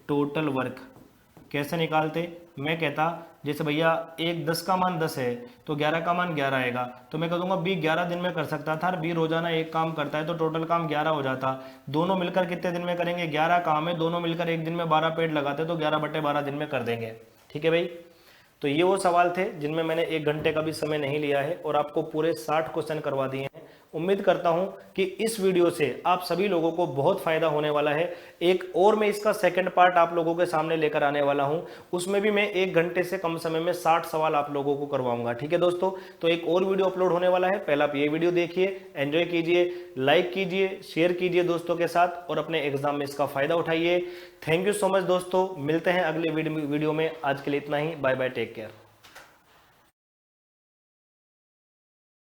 टोटल वर्क कैसे निकालते, मैं कहता जैसे भैया एक 10 का मान 10 है तो 11 का मान 11 आएगा, तो मैं कह दूंगा बी 11 दिन में कर सकता था, बी रोजाना एक काम करता है तो टोटल काम 11 हो जाता। दोनों मिलकर कितने दिन में करेंगे, 11 काम है, दोनों मिलकर एक दिन में 12 पेड़ लगाते तो 11/12 दिन में कर देंगे। ठीक है भाई। तो ये वो सवाल थे जिनमें मैंने 1 घंटे का भी समय नहीं लिया है और आपको पूरे 60 क्वेश्चन करवा दिए हैं। उम्मीद करता हूं कि इस वीडियो से आप सभी लोगों को बहुत फायदा होने वाला है। एक और मैं इसका सेकंड पार्ट आप लोगों के सामने लेकर आने वाला हूं, उसमें भी मैं 1 घंटे से कम समय में 60 सवाल आप लोगों को करवाऊंगा। ठीक है दोस्तों, तो एक और वीडियो अपलोड होने वाला है, पहले आप ये वीडियो देखिए, एंजॉय कीजिए, लाइक कीजिए, शेयर कीजिए दोस्तों के साथ और अपने एग्जाम में इसका फायदा उठाइए। थैंक यू सो मच दोस्तों, मिलते हैं अगले वीडियो में। आज के लिए इतना ही, बाय बाय, टेक केयर।